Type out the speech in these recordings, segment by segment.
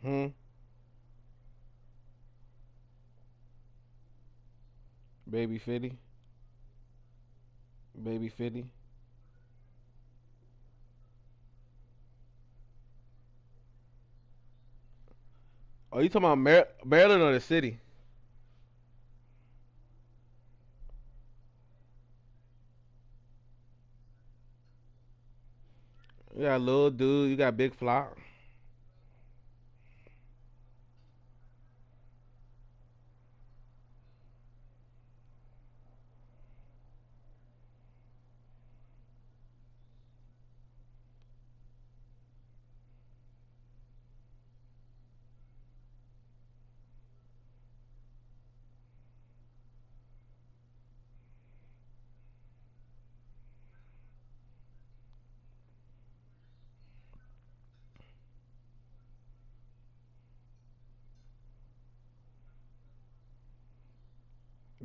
Hmm. Baby Fitty. Baby Fitty. Oh, you talking about Maryland or the city? You got little dude. You got big flock.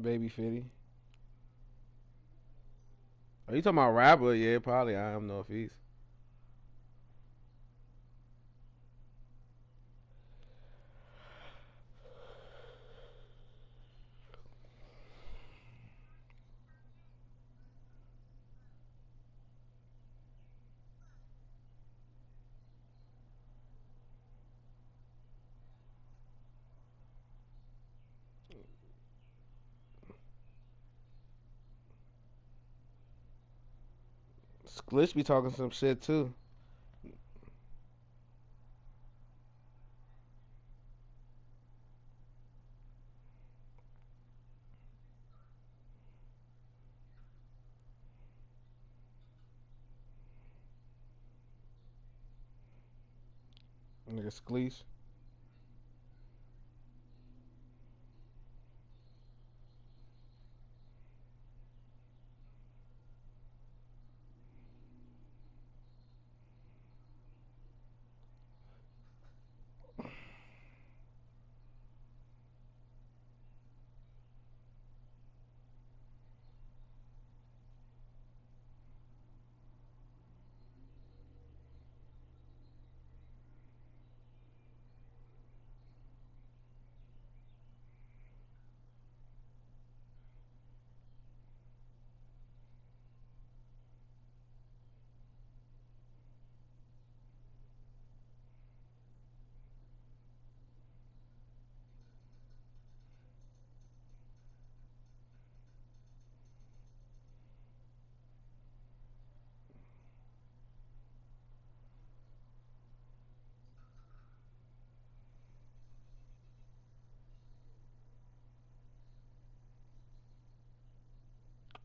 Baby Fitty. Are you talking about rapper? Yeah, probably. I don't know if he's Glitch be talking some shit too. Nigga Skleesh.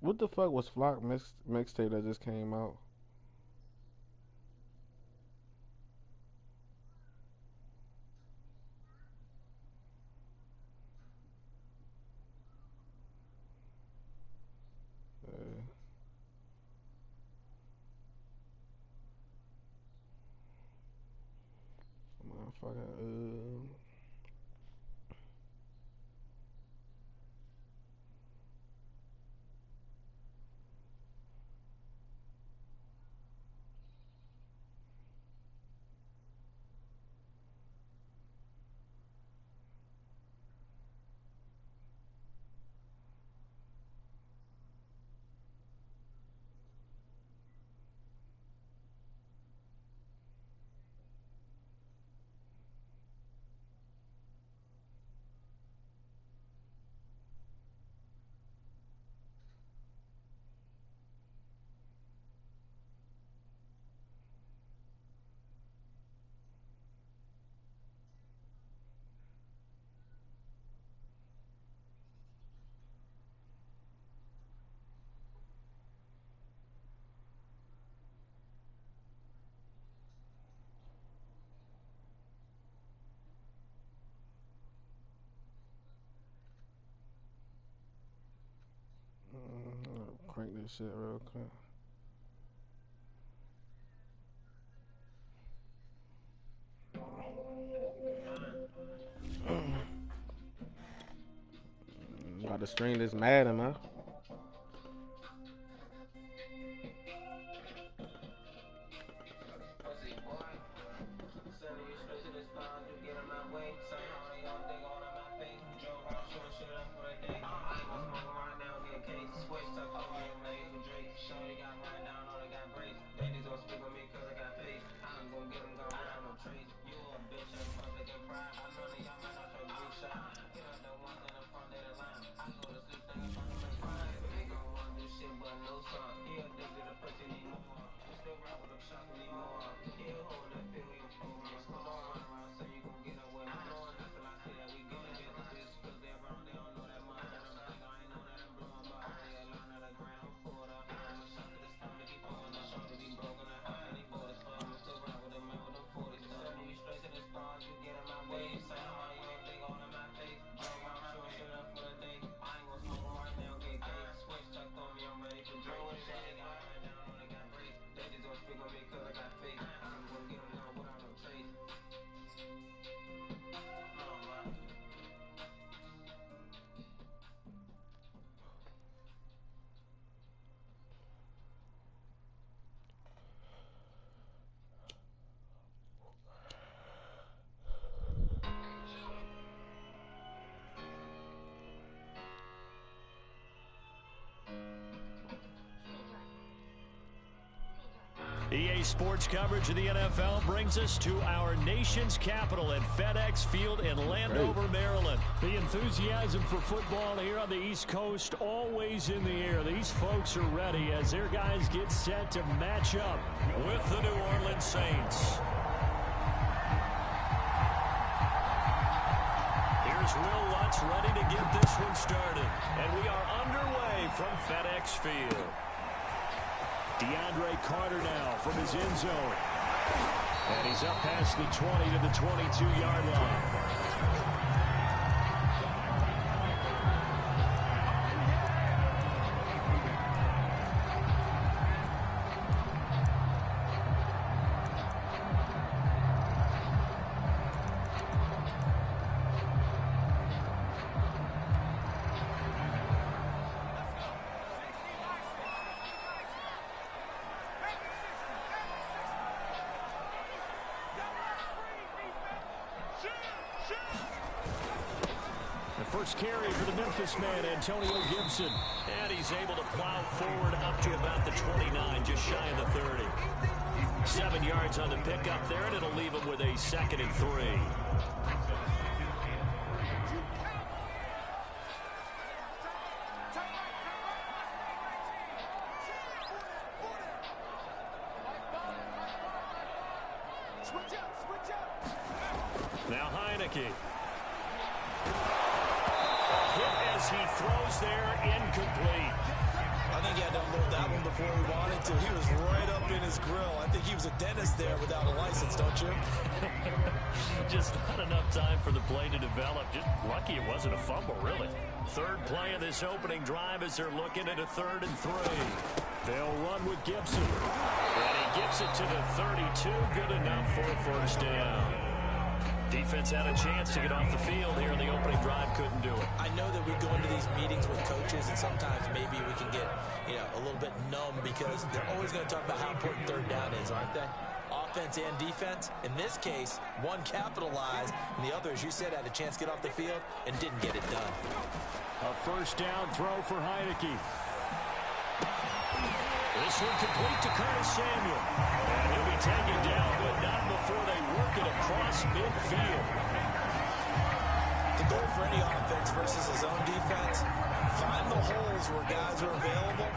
What the fuck was Flock mixtape that just came out? Uh, motherfucker. Crank this shit real quick. About to stream this Madden, man. EA Sports coverage of the NFL brings us to our nation's capital at FedEx Field in Landover, Maryland. The enthusiasm for football here on the East Coast always in the air. These folks are ready as their guys get set to match up with the New Orleans Saints. Here's Will Lutz ready to get this one started. And we are underway from FedEx Field. DeAndre Carter now from his end zone. And he's up past the 20 to the 22-yard line. First carry for the Memphis man, Antonio Gibson. And he's able to plow forward up to about the 29, just shy of the 30. 7 yards on the pickup there, and it'll leave him with a 2nd and 3. Now Heineke. He throws there, incomplete. I think he had to unload that one before he wanted to. He was right up in his grill. I think he was a dentist there without a license, don't you? Just not enough time for the play to develop. Just lucky it wasn't a fumble, really. Third play of this opening drive as they're looking at a 3rd and 3. They'll run with Gibson. And he gets it to the 32. Good enough for a first down. Defense had a chance to get off the field here in the opening drive, couldn't do it. I know that we go into these meetings with coaches, and sometimes maybe we can get, a little bit numb because they're always going to talk about how important 3rd down is, aren't they? Offense and defense. In this case, one capitalized, and the other, as you said, had a chance to get off the field and didn't get it done. A first down throw for Heineke. This one complete to Curtis Samuel. And he'll be taken down, but not before they work it across midfield. The goal for any offense versus his own defense, find the holes where guys are available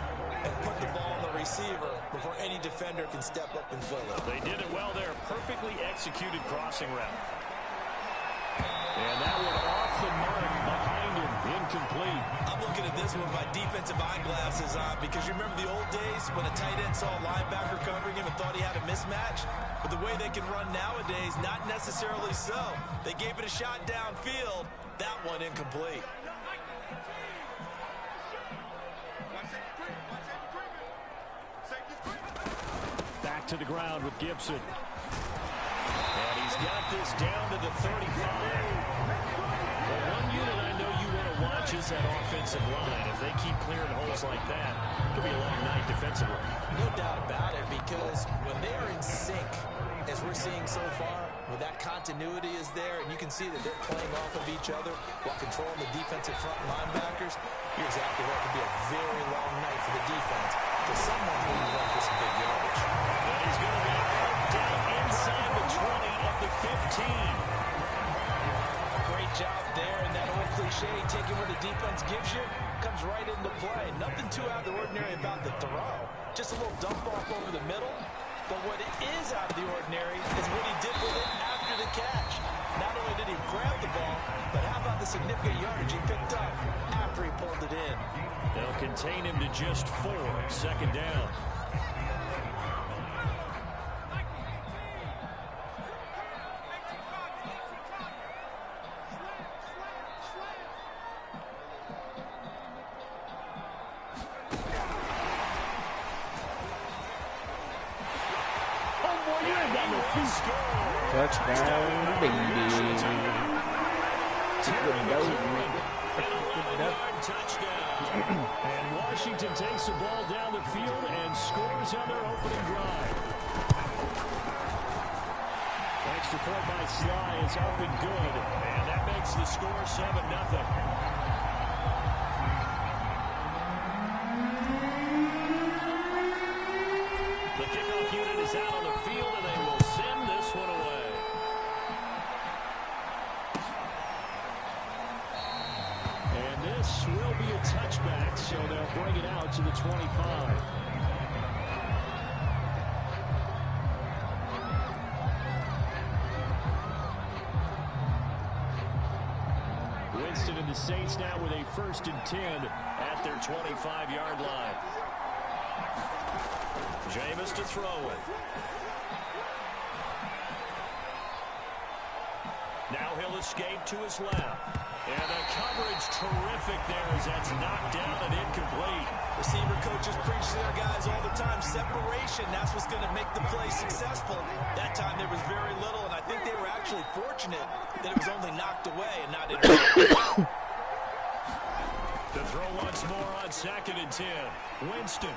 and put the ball on the receiver before any defender can step up and fill it. They did it well there. Perfectly executed crossing route. And that one off the mark behind him. Incomplete. I'm looking at this with my defensive eyeglasses on because you remember the old days when a tight end saw a linebacker covering him and thought he had a mismatch? But the way they can run nowadays, not necessarily so. They gave it a shot downfield. That one incomplete. Back to the ground with Gibson. And he's got this down to the 35. Well, one unit I know you want to watch is that offensive line. If they keep clearing holes like that, it could be a long night defensively. No doubt about it, because when they're in sync, as we're seeing so far, when that continuity is there and you can see that they're playing off of each other while controlling the defensive front linebackers, you're exactly right. It could be a very long night for the defense because someone's going to run for some big yardage. And he's going to be down inside the 20 of the 15. Great job there, and that old cliche, taking what the defense gives you, comes right into play. Nothing too out of the ordinary about the throw. Just a little dump off over the middle. But what is out of the ordinary is what he did with it after the catch. Not only did he grab the ball, but how about the significant yardage he picked up after he pulled it in? They'll contain him to just 4, second down. Touchdown, baby. And Washington takes the ball down the field and scores on their opening drive. Extra point by Sly is up and good, and that makes the score 7-0. The kickoff unit is out on the field, and they will send this one away. And this will be a touchback, so they'll bring it out to the 25. Winston and the Saints now with a 1st and 10 at their 25-yard line. Jameis to throw it. Now he'll escape to his left. And the coverage terrific there as that's knocked down and incomplete. Receiver coaches preach to their guys all the time. Separation, that's what's going to make the play successful. That time there was very little, and I think they were actually fortunate that it was only knocked away and not intercepted. To throw once more on 2nd and 10. Winston.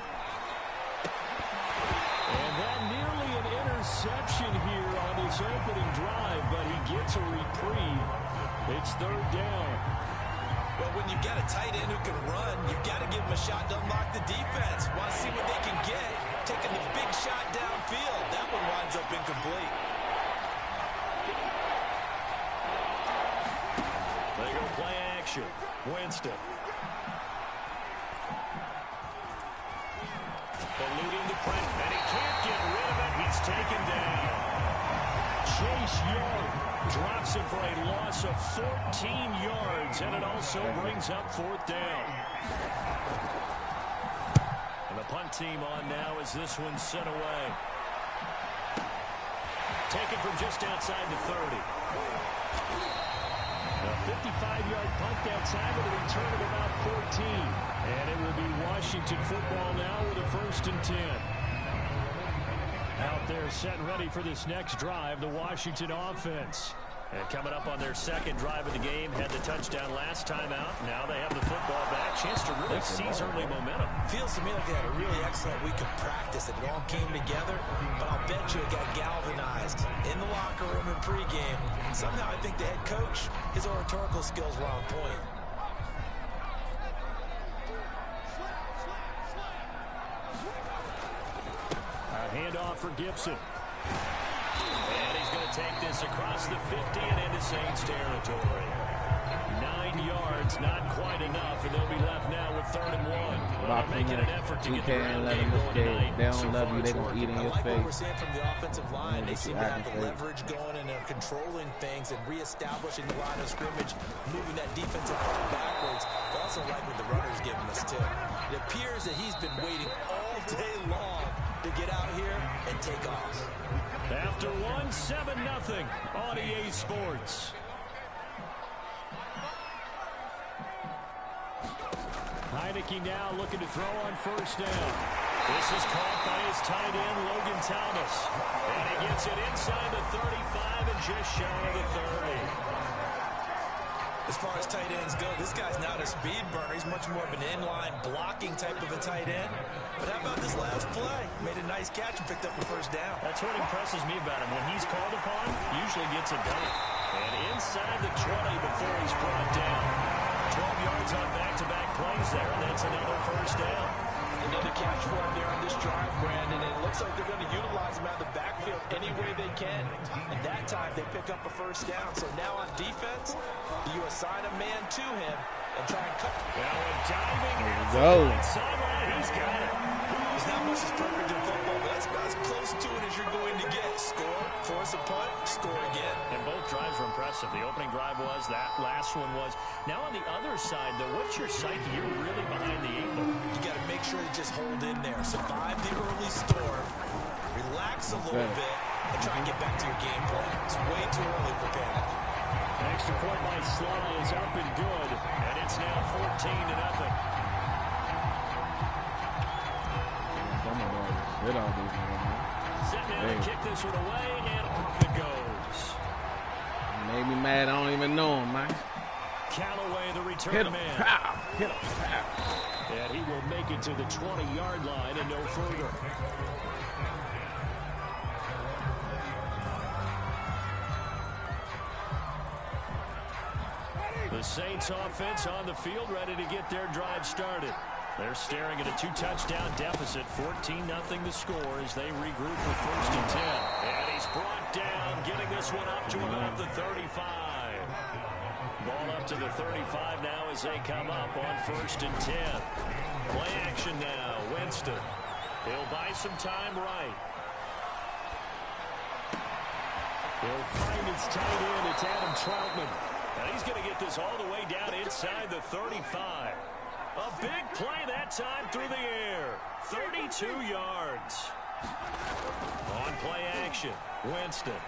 And that nearly an interception here on this opening drive, but he gets a reprieve. It's 3rd down. Well, when you've got a tight end who can run, you've got to give him a shot to unlock the defense. Want to see what they can get. Taking the big shot downfield. That one winds up incomplete. They go play action. Winston. Eluding the press, and he can't get rid of it. He's taken down. Chase Young drops him for a loss of 14 yards, and it also brings up 4th down. And the punt team on now as this one's sent away. Taken from just outside the 30. A 55-yard punt that time with a return of about 14. And it will be Washington football now with a 1st and 10. Out there set and ready for this next drive, the Washington offense. And coming up on their 2nd drive of the game, had the touchdown last time out. Now they have the football back. Chance to really seize early momentum. Feels to me like they had a really excellent week of practice. It all came together, but I'll bet you it got galvanized in the locker room and pregame. Somehow I think the head coach, his oratorical skills were on point. A handoff for Gibson. And he's going to take this across the 50 and into Saints territory. 9 yards, not quite enough, and they'll be left now with 3rd and 1. Well, making an effort to get the ground game going tonight. They don't love you, they're going to eat in your face. I like what we're seeing from the offensive line. They seem to have the leverage going, and they're controlling things and reestablishing the line of scrimmage, moving that defensive front backwards. I also like what the runner's giving us, too. It appears that he's been waiting all day long to get out here and take off. After 7-0 on EA Sports. Heineke now looking to throw on 1st down. This is caught by his tight end, Logan Thomas. And he gets it inside the 35 and just shy of the 30. As far as tight ends go, this guy's not a speed burner. He's much more of an inline blocking type of a tight end. But how about this last play? Made a nice catch and picked up a first down. That's what impresses me about him. When he's called upon, usually gets it done. And inside the 20 before he's brought down. 12 yards on back-to-back plays there, and that's another first down. Another catch for him there on this drive, Brandon. It looks like they're going to utilize him out of the backfield any way they can. And that time, they pick up a first down. So now on defense, you assign a man to him and try and cut. Now a diving sideline, he's got it. There's not much is perfect in football, but that's about as close to it as you're going to get. Score, force a punt, score again. And both drives were impressive. The opening drive was, that last one was. Now on the other side, though, what's your psyche? You're really behind the 8 ball. You got to make sure you just hold in there. Survive the early storm. Relax a little bit and try and get back to your game plan. It's way too early for panic. An extra point by Sly is up and good. And it's now 14-0. Setting out to kick this one away, and off it goes. Made me mad. I don't even know him, man. Callaway, the return Hit him, man. pow. Hit him, pow. And he will make it to the 20-yard line and no further. The Saints offense on the field, ready to get their drive started. They're staring at a 2-touchdown deficit, 14-0 the score as they regroup for 1st and 10. And he's brought down, getting this one up to about the 35. Ball up to the 35 now as they come up on 1st and 10. Play action now, Winston. He'll buy some time right. He'll find his tight end. It's Adam Troutman. And he's going to get this all the way down inside the 35. A big play that time through the air. 32 yards. On play action, Winston.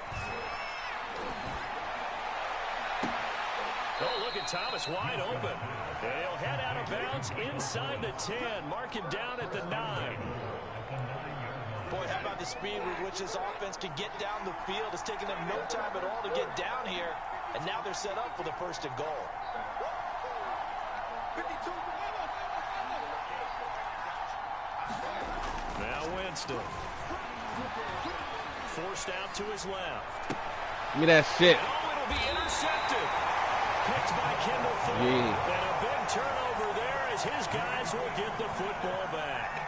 Oh, look at Thomas wide open. And he'll head out of bounds inside the 10. Mark him down at the 9. Boy, how about the speed with which this offense can get down the field? It's taken them no time at all to get down here. And now they're set up for the 1st and goal. Now Winston. Forced out to his left. Give me that shit. Oh, it'll be intercepted. Picked by Kendall Thorne. Yeah. And a big turnover there as his guys will get the football back.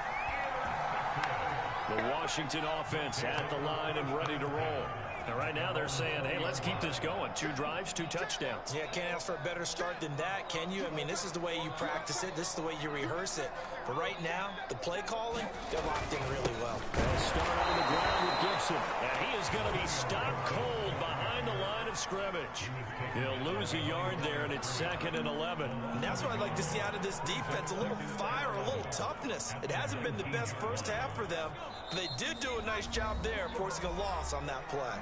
The Washington offense at the line and ready to roll. And right now they're saying, hey, let's keep this going. 2 drives, 2 touchdowns. Yeah, can't ask for a better start than that, can you? I mean, this is the way you practice it. This is the way you rehearse it. But right now, the play calling, they're locked in really well. They'll start on the ground with Gibson. And he is going to be stopped cold behind the line of scrimmage. He'll lose a yard there, and it's 2nd and 11. And that's what I'd like to see out of this defense. A little fire, a little toughness. It hasn't been the best first half for them. But they did do a nice job there, forcing a loss on that play.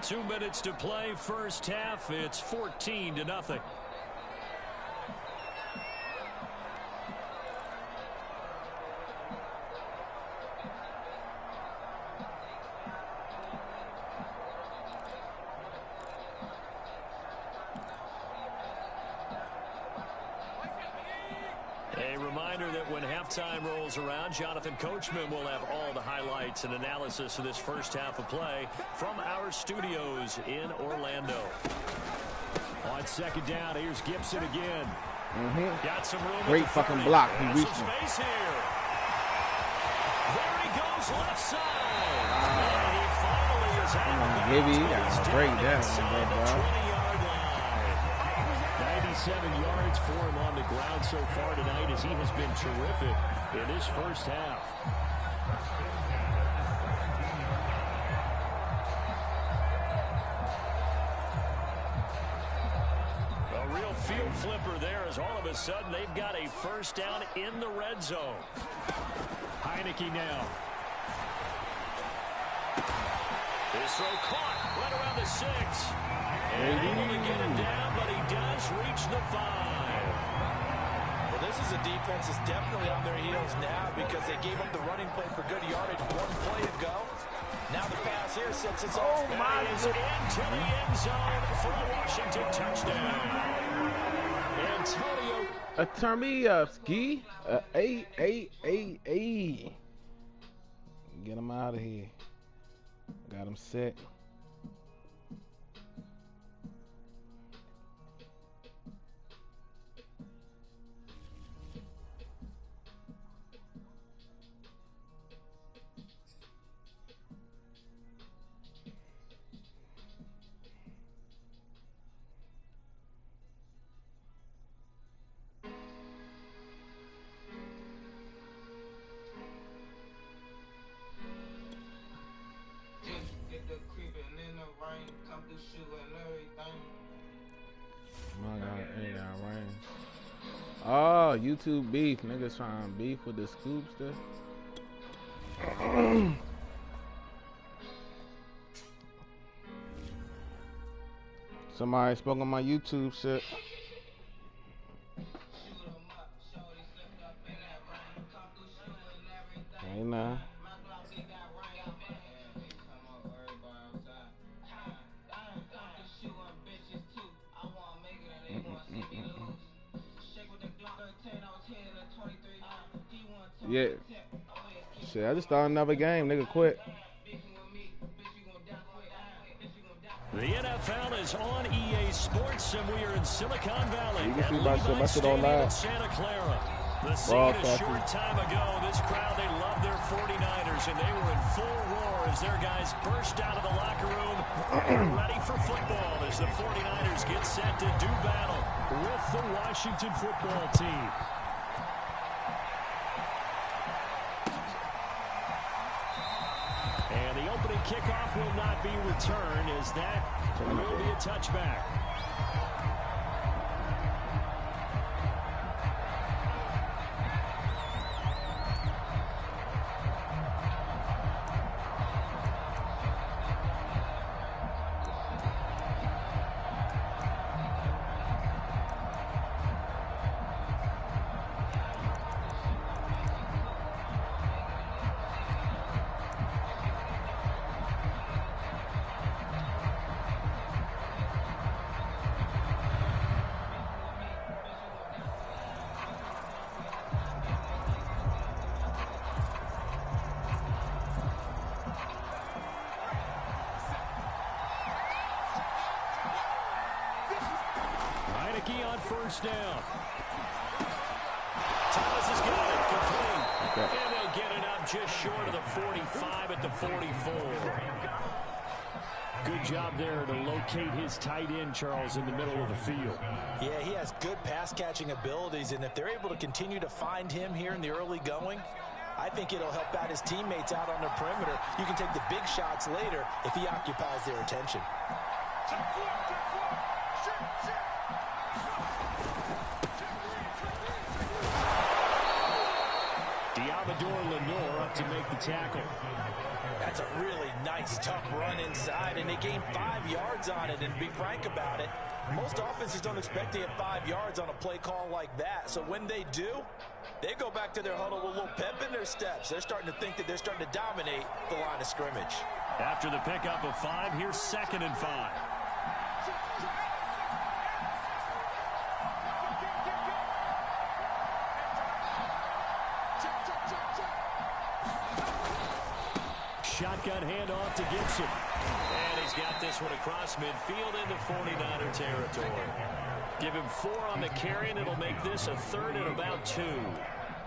2 minutes to play, first half. It's 14-0. A reminder that when halftime rolls around, Jonathan Coachman will have all the highlights and analysis of this first half of play from our studios in Orlando. On 2nd down, here's Gibson again. Got some room. Great fucking block. He reached some him. space here. There he goes, left side. And he finally is out. Gibby, you got to break that one, bro. 97 yards for him on the ground so far tonight as he has been terrific in his first half. A real field flipper there as all of a sudden they've got a first down in the red zone. Heineke now. This throw caught right around the 6. And able to get him down, but he does reach the 5. Well, this is a defense that's definitely on their heels now because they gave up the running play for good yardage 1 play ago. Now the pass here since it's Oh, my Is into the end zone for a Washington touchdown. Antonio. Termievsky. Ay. Get him out of here. Got him set. My God, ain't that rain? Oh, YouTube beef. Niggas trying to beef with the scoop stuff. Somebody spoke on my YouTube shit. Hey, nah. Yeah. Shit, I just started another game. Nigga quit. The NFL is on EA Sports, and we are in Silicon Valley. You can see at my shit on Stadium in live. Santa Clara. The scene a short time ago. This crowd, they love their 49ers, and they were in full roar as their guys burst out of the locker room ready for football as the 49ers get set to do battle with the Washington football team. And the opening kickoff will not be returned as that will be a touchback. On first down. Thomas has got it complete. Okay. And they'll get it up just short of the 45 at the 44. Good job there to locate his tight end, Charles, in the middle of the field. Yeah, he has good pass-catching abilities, and if they're able to continue to find him here in the early going, I think it'll help out his teammates out on the perimeter. You can take the big shots later if he occupies their attention. Lenore up to make the tackle. That's a really nice, tough run inside, and they gained 5 yards on it. And to be frank about it, most offenses don't expect to get 5 yards on a play call like that. So when they do, they go back to their huddle with a little pep in their steps. They're starting to think that they're starting to dominate the line of scrimmage. After the pickup of 5, here's 2nd and 5. Shotgun handoff to Gibson. And he's got this one across midfield into 49er territory. Give him 4 on the carry, and it'll make this a 3rd and about 2.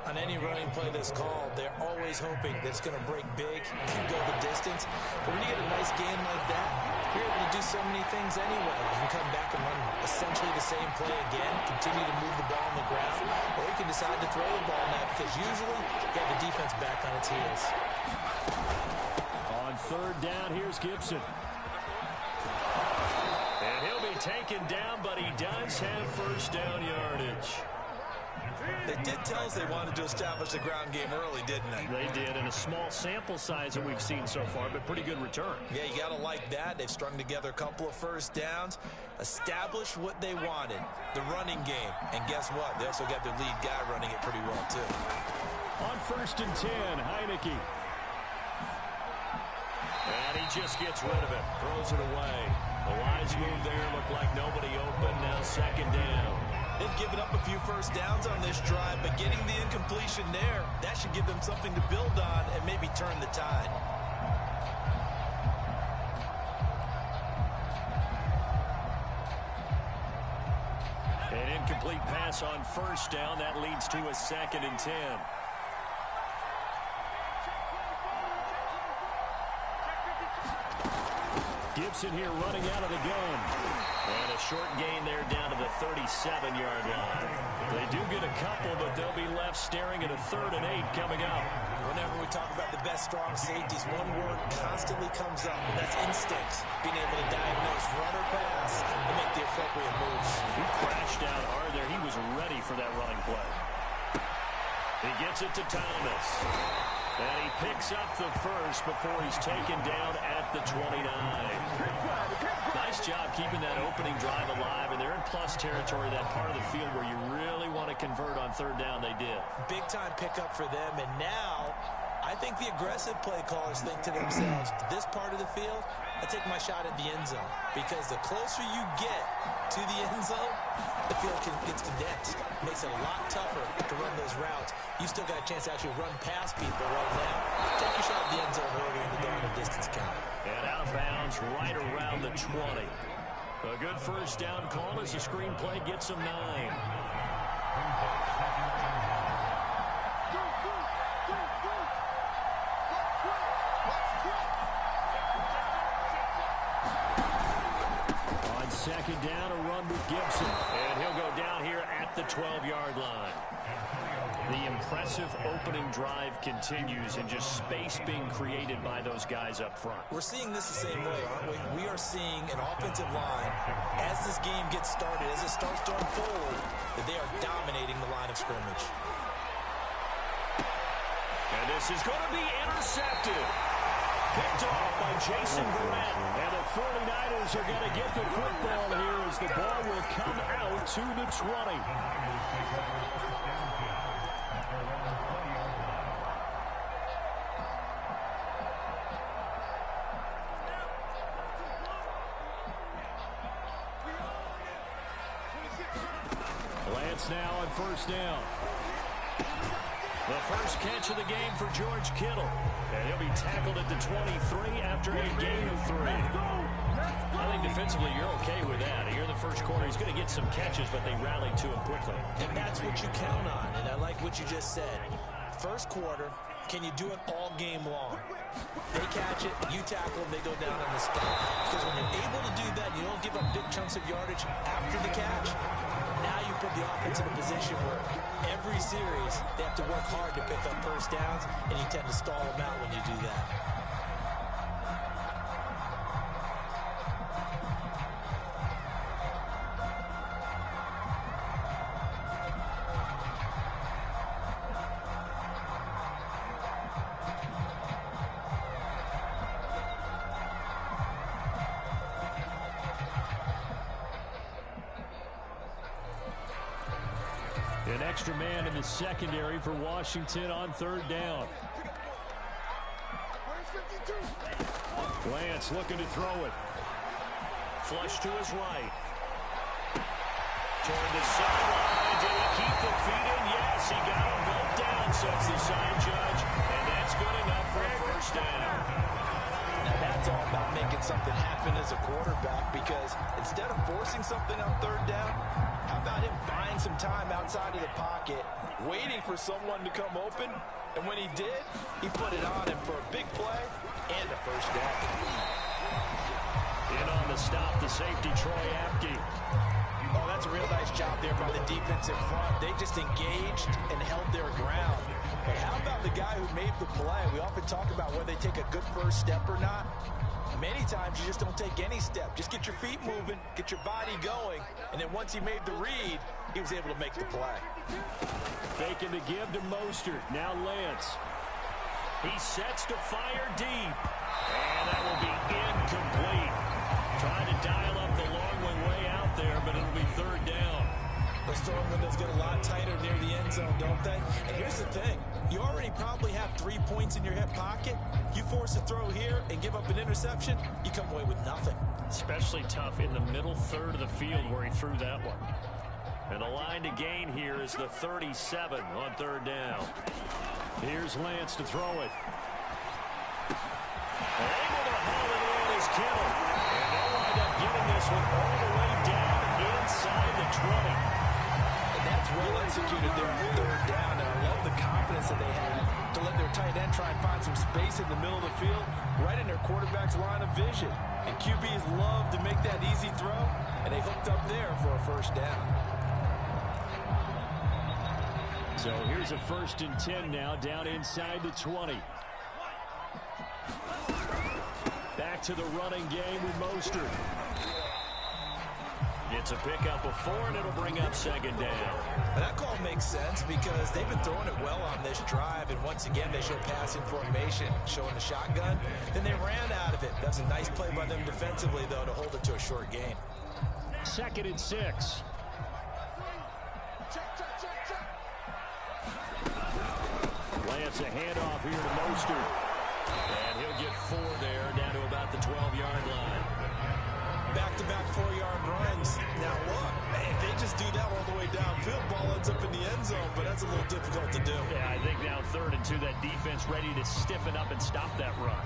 On any running play that's called, they're always hoping that it's going to break big and go the distance. But when you get a nice game like that, you're able to do so many things anyway. You can come back and run essentially the same play again, continue to move the ball on the ground, or you can decide to throw the ball now because usually you have the defense back on its heels. On 3rd down, here's Gibson. And he'll be taken down, but he does have 1st down yardage. They did tell us they wanted to establish the ground game early, didn't they? They did, and a small sample size that we've seen so far, but pretty good return. Yeah, you got to like that. They've strung together a couple of 1st downs, established what they wanted, the running game. And guess what? They also got their lead guy running it pretty well, too. On 1st and 10, Heineke. And he just gets rid of it. Throws it away. The wise move there. Looked like nobody open. Now second down. They've given up a few first downs on this drive, but getting the incompletion there, that should give them something to build on and maybe turn the tide. An incomplete pass on first down. That leads to a 2nd and 10. Gibson here running out of the gun. And a short gain there down to the 37-yard line. They do get a couple, but they'll be left staring at a 3rd and 8 coming up. Whenever we talk about the best strong safeties, one word constantly comes up, and that's instincts. Being able to diagnose run or pass and make the appropriate moves. He crashed down hard there. He was ready for that running play. He gets it to Thomas. And he picks up the first before he's taken down at the 29. Nice job keeping that opening drive alive, and they're in plus territory, that part of the field where you really want to convert on 3rd down. They did. Big-time pickup for them, and now I think the aggressive play callers think to themselves, this part of the field, I take my shot at the end zone, because the closer you get to the end zone, the field gets condensed. Makes it a lot tougher to run those routes. You still got a chance to actually run past people right now. Take your shot at the end zone early in the down and distance count. And out of bounds right around the 20. A good first down call as the screenplay gets them 9. On second down, a run with Gibson. And he'll go down here at the 12-yard line. The impressive opening drive continues, and just space being created by those guys up front. We're seeing this the same way, aren't we? We are seeing an offensive line, as this game gets started, as it starts to unfold, that they are dominating the line of scrimmage. And this is going to be intercepted. Picked off by Jason Verrett. And the 49ers are going to get the football here as the ball will come out to the 20. Lance now on first down. The first catch of the game for George Kittle. And he'll be tackled at the 23 after a gain of 3. I think defensively you're okay with that. Here in the first quarter, he's going to get some catches, but they rallied to him quickly. And that's what you count on, and I like what you just said. First quarter, can you do it all game long? They catch it, you tackle them, they go down on the spot. Because when you're able to do that, you don't give up big chunks of yardage after the catch. Now you put the offense in a position where every series they have to work hard to pick up first downs, and you tend to stall them out when you do that. An extra man in the secondary for Washington on 3rd down. Lance looking to throw it. Flush to his right. Toward the sideline. Did he keep the feet in? Yes, he got him both down, says the side judge. And that's good enough for a first down. Now that's all about making something happen as a quarterback, because instead of forcing something on 3rd down, how about him buying some time outside of the pocket, waiting for someone to come open, and when he did, he put it on him for a big play and a first down. In on the stop, the safety, Troy Apke. Oh, that's a real nice job there by the defensive front. They just engaged and held their ground. But how about the guy who made the play? We often talk about whether they take a good first step or not. Many times you just don't take any step. Just get your feet moving, get your body going, and then once he made the read, he was able to make the play. Faking the give to Mostert. Now Lance. He sets to fire deep. And that will be incomplete. Trying to dial up the long one way out there, but it'll be 3rd down. Those throwing windows get a lot tighter near the end zone, don't they? And here's the thing. You already probably have 3 points in your hip pocket. You force a throw here and give up an interception, you come away with nothing. Especially tough in the middle third of the field where he threw that one. And the line to gain here is the 37 on third down. Here's Lance to throw it. Able to haul it in is Kittle. And they'll wind up getting this one all the way down inside the 20. And that's well executed there on third down. And I love the confidence that they had to let their tight end try and find some space in the middle of the field, right in their quarterback's line of vision. And QBs love to make that easy throw, and they hooked up there for a first down. So here's a 1st and 10 now, down inside the 20. Back to the running game with Mostert. It's a pickup of 4, and it'll bring up 2nd down. And that call makes sense because they've been throwing it well on this drive, and once again they show passing formation, showing the shotgun. Then they ran out of it. That's a nice play by them defensively, though, to hold it to a short gain. 2nd and 6. Lance a handoff here to Mostert. And he'll get 4 there, down to about the 12-yard line. Back-to-back 4-yard runs. Now look, if they just do that all the way downfield, ball ends up in the end zone, but that's a little difficult to do. Yeah, I think now 3rd and 2, that defense ready to stiffen up and stop that run.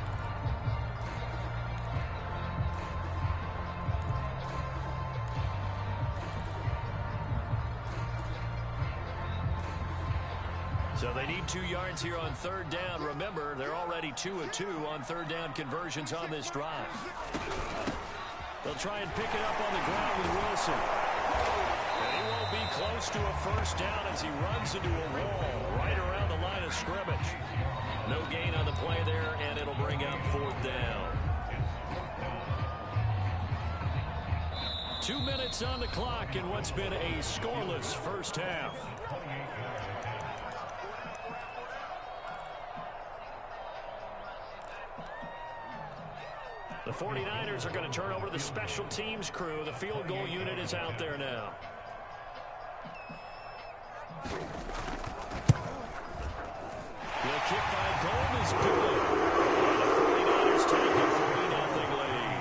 So they need 2 yards here on 3rd down. Remember, they're already 2 of 2 on 3rd down conversions on this drive. They'll try and pick it up on the ground with Wilson. And he won't be close to a first down as he runs into a wall right around the line of scrimmage. No gain on the play there, and it'll bring up 4th down. 2 minutes on the clock in what's been a scoreless first half. The 49ers are going to turn over to the special teams crew. The field goal unit is out there now. The kick by Gold is good. And the 49ers take a 3-0 lead.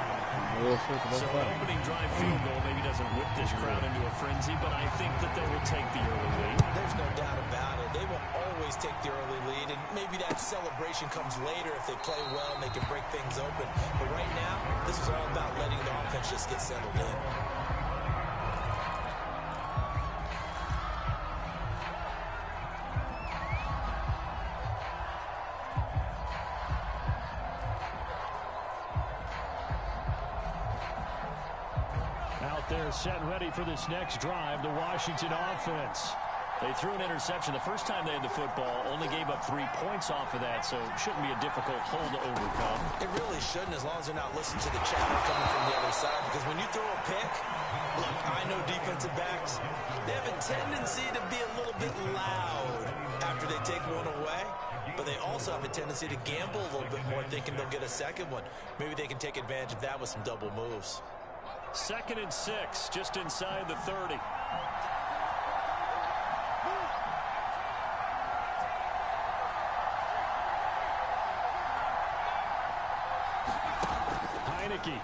So an opening drive field goal maybe doesn't whip this crowd into a frenzy, but I think that they will take the early lead. There's no doubt about it. They will always take the early lead, and maybe that celebration comes later if they play well and they can break things open. But right now, this is all about letting the offense just get settled in. Out there set ready for this next drive, the Washington offense. They threw an interception the first time they had the football, only gave up 3 points off of that, so it shouldn't be a difficult hole to overcome. It really shouldn't, as long as they're not listening to the chatter coming from the other side, because when you throw a pick, look, I know defensive backs, they have a tendency to be a little bit loud after they take one away, but they also have a tendency to gamble a little bit more, thinking they'll get a second one. Maybe they can take advantage of that with some double moves. 2nd and 6, just inside the 30. Heineke.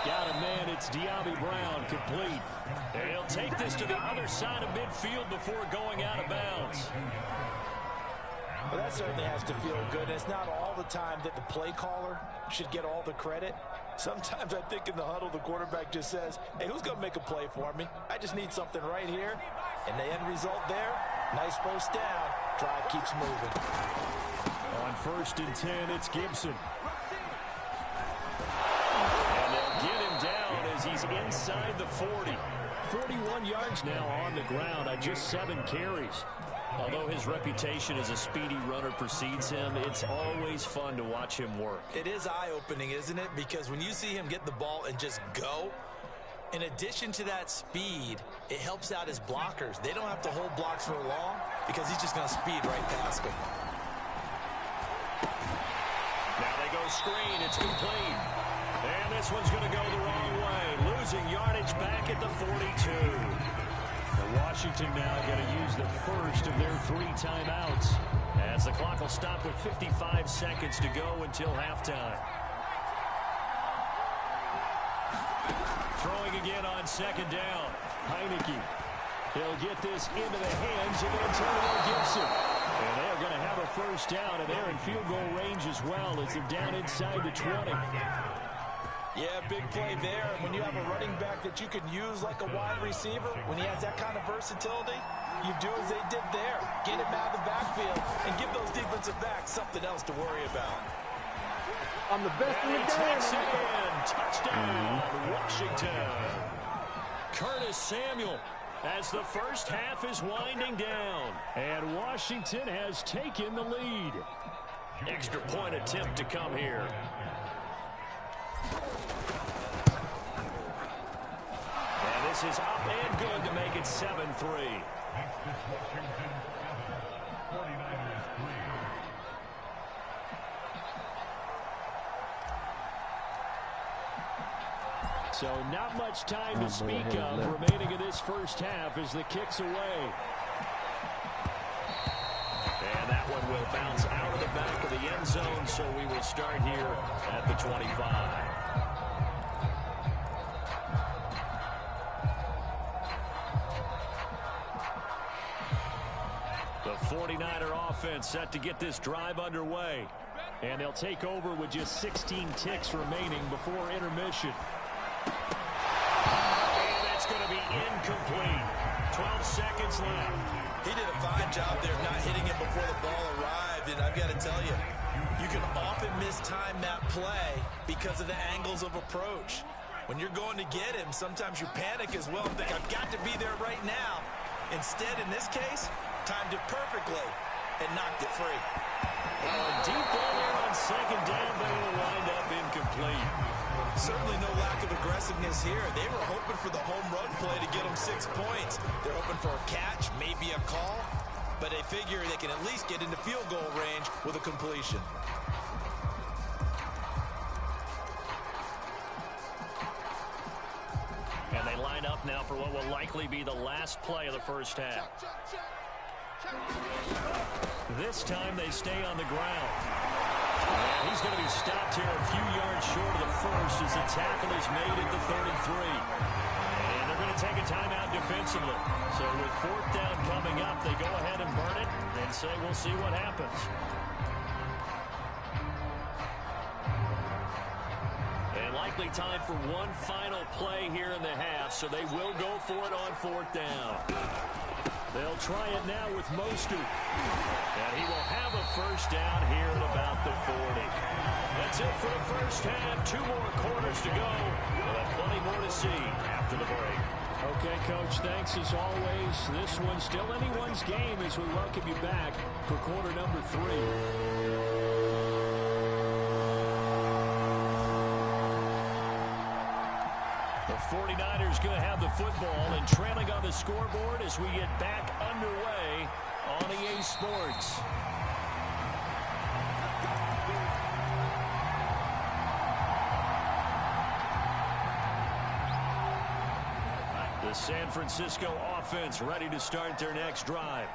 Got a man, it's Diaby Brown, complete. And he'll take this to the other side of midfield before going out of bounds. Well, that certainly has to feel good. And it's not all the time that the play caller should get all the credit. Sometimes I think in the huddle, the quarterback just says, hey, who's going to make a play for me? I just need something right here. And the end result there, nice first down. Drive keeps moving. On 1st and 10, it's Gibson. And they'll get him down as he's inside the 40. 41 yards now on the ground on just 7 carries. Although his reputation as a speedy runner precedes him, it's always fun to watch him work. It is eye-opening, isn't it? Because when you see him get the ball and just go, in addition to that speed, it helps out his blockers. They don't have to hold blocks for long because he's just going to speed right past them. Now they go screen. It's complete. And this one's going to go the wrong way. Losing yardage back at the 42. Washington now going to use the first of their 3 timeouts, as the clock will stop with 55 seconds to go until halftime. Throwing again on second down. Heineke. He'll get this into the hands of Antonio Gibson. And they're going to have a first down, and they're in field goal range as well as they're down inside the 20. Yeah, big play there. When you have a running back that you can use like a wide receiver, when he has that kind of versatility, you do as they did there. Get him out of the backfield and give those defensive backs something else to worry about. I'm the best in the game. Touchdown, Washington. Curtis Samuel, as the first half is winding down. And Washington has taken the lead. Extra point attempt to come here. And this is up and good to make it 7-3. So not much time to speak of remaining in this first half as the kick's away. And that one will bounce out of the back of the end zone, so we will start here at the 25. The 49er offense set to get this drive underway. And they'll take over with just 16 ticks remaining before intermission. And that's going to be incomplete. 12 seconds left. He did a fine job there not hitting it before the ball arrived. And I've got to tell you, you can often mistime that play because of the angles of approach. When you're going to get him, sometimes you panic as well and think, I've got to be there right now. Instead, in this case, timed it perfectly and knocked it free. Well, a deep ball there on second down, but it'll wind up incomplete. Certainly no lack of aggressiveness here. They were hoping for the home run play to get them 6 points. They're hoping for a catch, maybe a call, but they figure they can at least get into field goal range with a completion. And they line up now for what will likely be the last play of the first half. This time they stay on the ground. And he's going to be stopped here a few yards short of the first as the tackle is made at the 33. And they're going to take a timeout defensively. So with 4th down coming up, they go ahead and burn it and say we'll see what happens. And likely time for one final play here in the half, so they will go for it on 4th down. They'll try it now with Mostert. And he will have a first down here at about the 40. That's it for the first half. 2 more quarters to go. We'll have plenty more to see after the break. Okay, Coach, thanks as always. This one's still anyone's game as we welcome you back for quarter number 3. The 49ers going to have the football and trailing on the scoreboard as we get back underway on EA Sports. The San Francisco offense ready to start their next drive.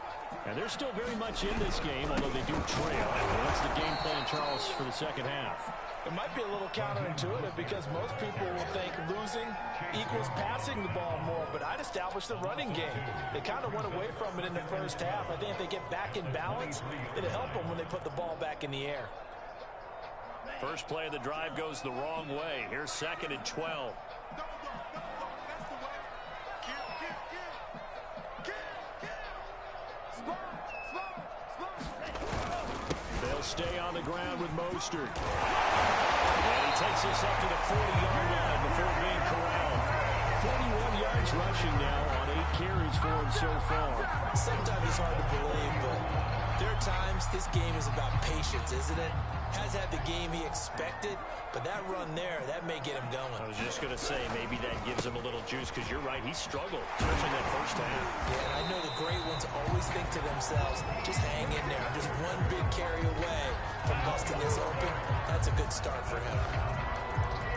And they're still very much in this game, although they do trail. What's the game plan, Charles, for the second half? It might be a little counterintuitive because most people will think losing equals passing the ball more, but I'd establish the running game. They kind of went away from it in the first half. I think if they get back in balance, it'll help them when they put the ball back in the air. First play of the drive goes the wrong way. Here's 2nd and 12. They'll stay on the ground with Mostert. And he takes us up to the 40-yard line before being corralled. 41 yards rushing now on 8 carries for him so far. Sometimes it's hard to believe, but there are times this game is about patience, isn't it? Has had the game he expected, but that run there, that may get him going. I was just going to say, maybe that gives him a little juice, because you're right, he struggled, especially that first half. Yeah, and I know the great ones always think to themselves, just hang in there. I'm just one big carry away from busting this open. That's a good start for him.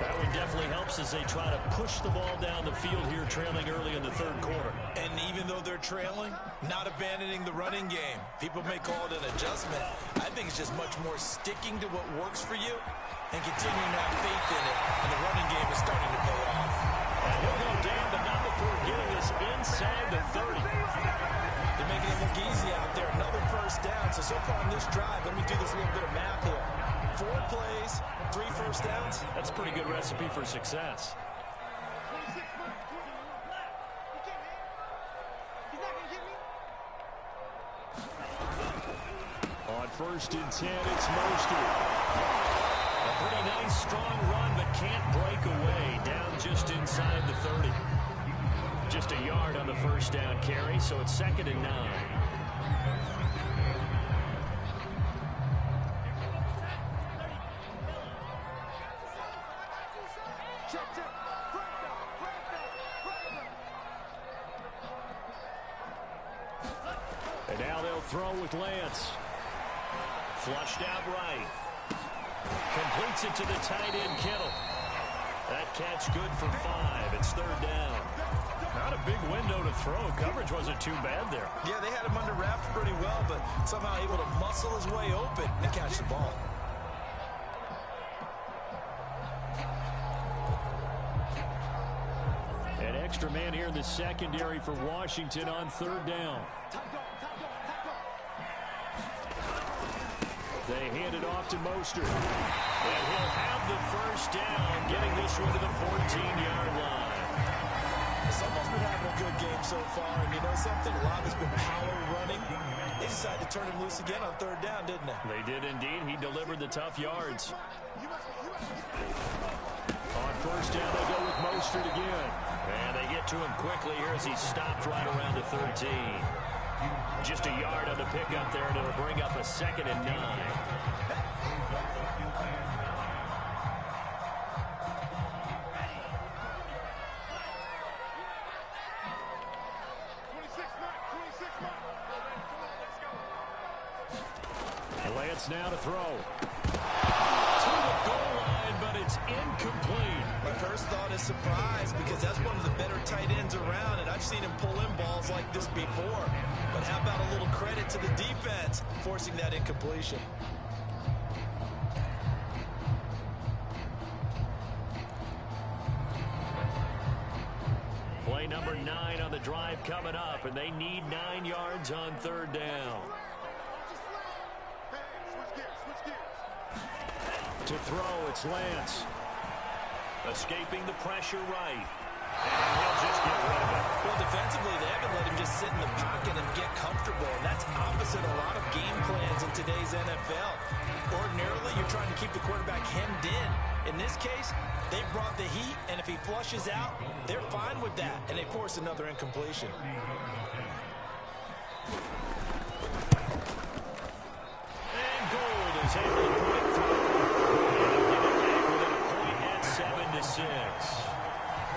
That one definitely helps as they try to push the ball down the field here, trailing early in the third quarter. And even though they're trailing, not abandoning the running game. People may call it an adjustment. I think it's just much more sticking to what works for you and continuing to have faith in it. And the running game is starting to pay off. And he'll go down, but not before getting us inside the 30. They're making it look easy out there. Another first down. So far on this drive, let me do this little bit of math here. 4 plays, 3 first downs. That's a pretty good recipe for success. On 1st and 10, it's Mostert. A pretty nice, strong run, but can't break away. Down just inside the 30. Just a yard on the first down carry, so it's 2nd and 9. And now they'll throw with Lance. Flushed out right. Completes it to the tight end, Kittle. That catch good for 5. It's 3rd down. Not a big window to throw. Coverage wasn't too bad there. Yeah, they had him under wraps pretty well, but somehow able to muscle his way open and catch the ball. An extra man here in the secondary for Washington on 3rd down. They hand it off to Mostert. And he'll have the first down, getting this one to the 14-yard line. Someone's been having a good game so far, and you know something? A lot has been power running. They decided to turn him loose again on 3rd down, didn't they? They did indeed. He delivered the tough yards. On 1st down, they go with Mostert again. And they get to him quickly here as he stopped right around the 13. Just a yard on the pickup there, and it'll bring up a 2nd and 9. Lance now to throw. To the goal line, but it's incomplete. My first thought is surprise because that's one of the better tight ends around, and I've seen him pull in balls like this before. But how about a little credit to the defense forcing that incompletion? Play number 9 on the drive coming up, and they need 9 yards on 3rd down. To throw, it's Lance. Escaping the pressure right. And he'll just get rid of it. Well, defensively, they haven't let him just sit in the pocket and get comfortable. And that's opposite a lot of game plans in today's NFL. Ordinarily, you're trying to keep the quarterback hemmed in. In this case, they brought the heat, and if he flushes out, they're fine with that. And they force another incompletion. And Gold is able to put it through. And get it back within a point at 7-6.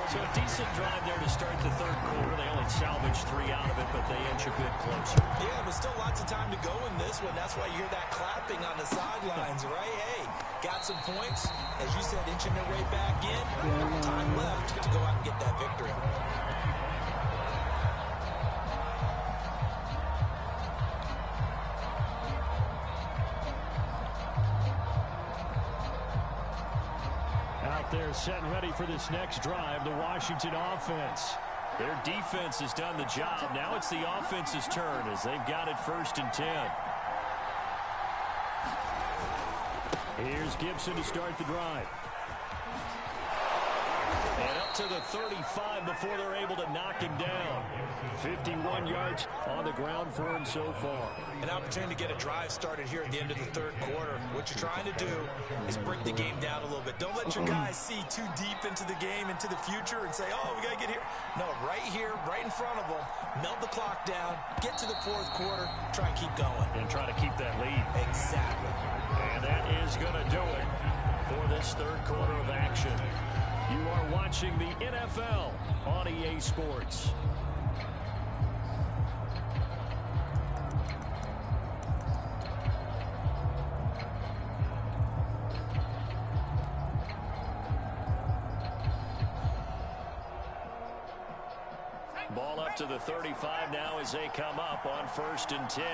So a decent drive there to start the 3rd quarter. They only salvaged 3 out of it, but they inch a bit closer. Yeah, but still lots of time to go in this one. That's why you hear that clapping on the sidelines, right? Hey, got some points. As you said, inching their way back in. Time left to go out and get that victory. Out there set and ready for this next drive, the Washington offense. Their defense has done the job. Now it's the offense's turn as they've got it 1st and 10. Here's Gibson to start the drive. And up to the 35 before they're able to knock him down. 51 yards on the ground for him so far. An opportunity to get a drive started here at the end of the 3rd quarter. What you're trying to do is break the game down a little bit. Don't let your guys see too deep into the game, into the future, and say, oh, we got to get here. No, right here, right in front of them, melt the clock down, get to the 4th quarter, try and keep going. And try to keep that lead. Exactly. And that is going to do it for this 3rd quarter of action. You are watching the NFL on EA Sports. Ball up to the 35 now as they come up on 1st and 10.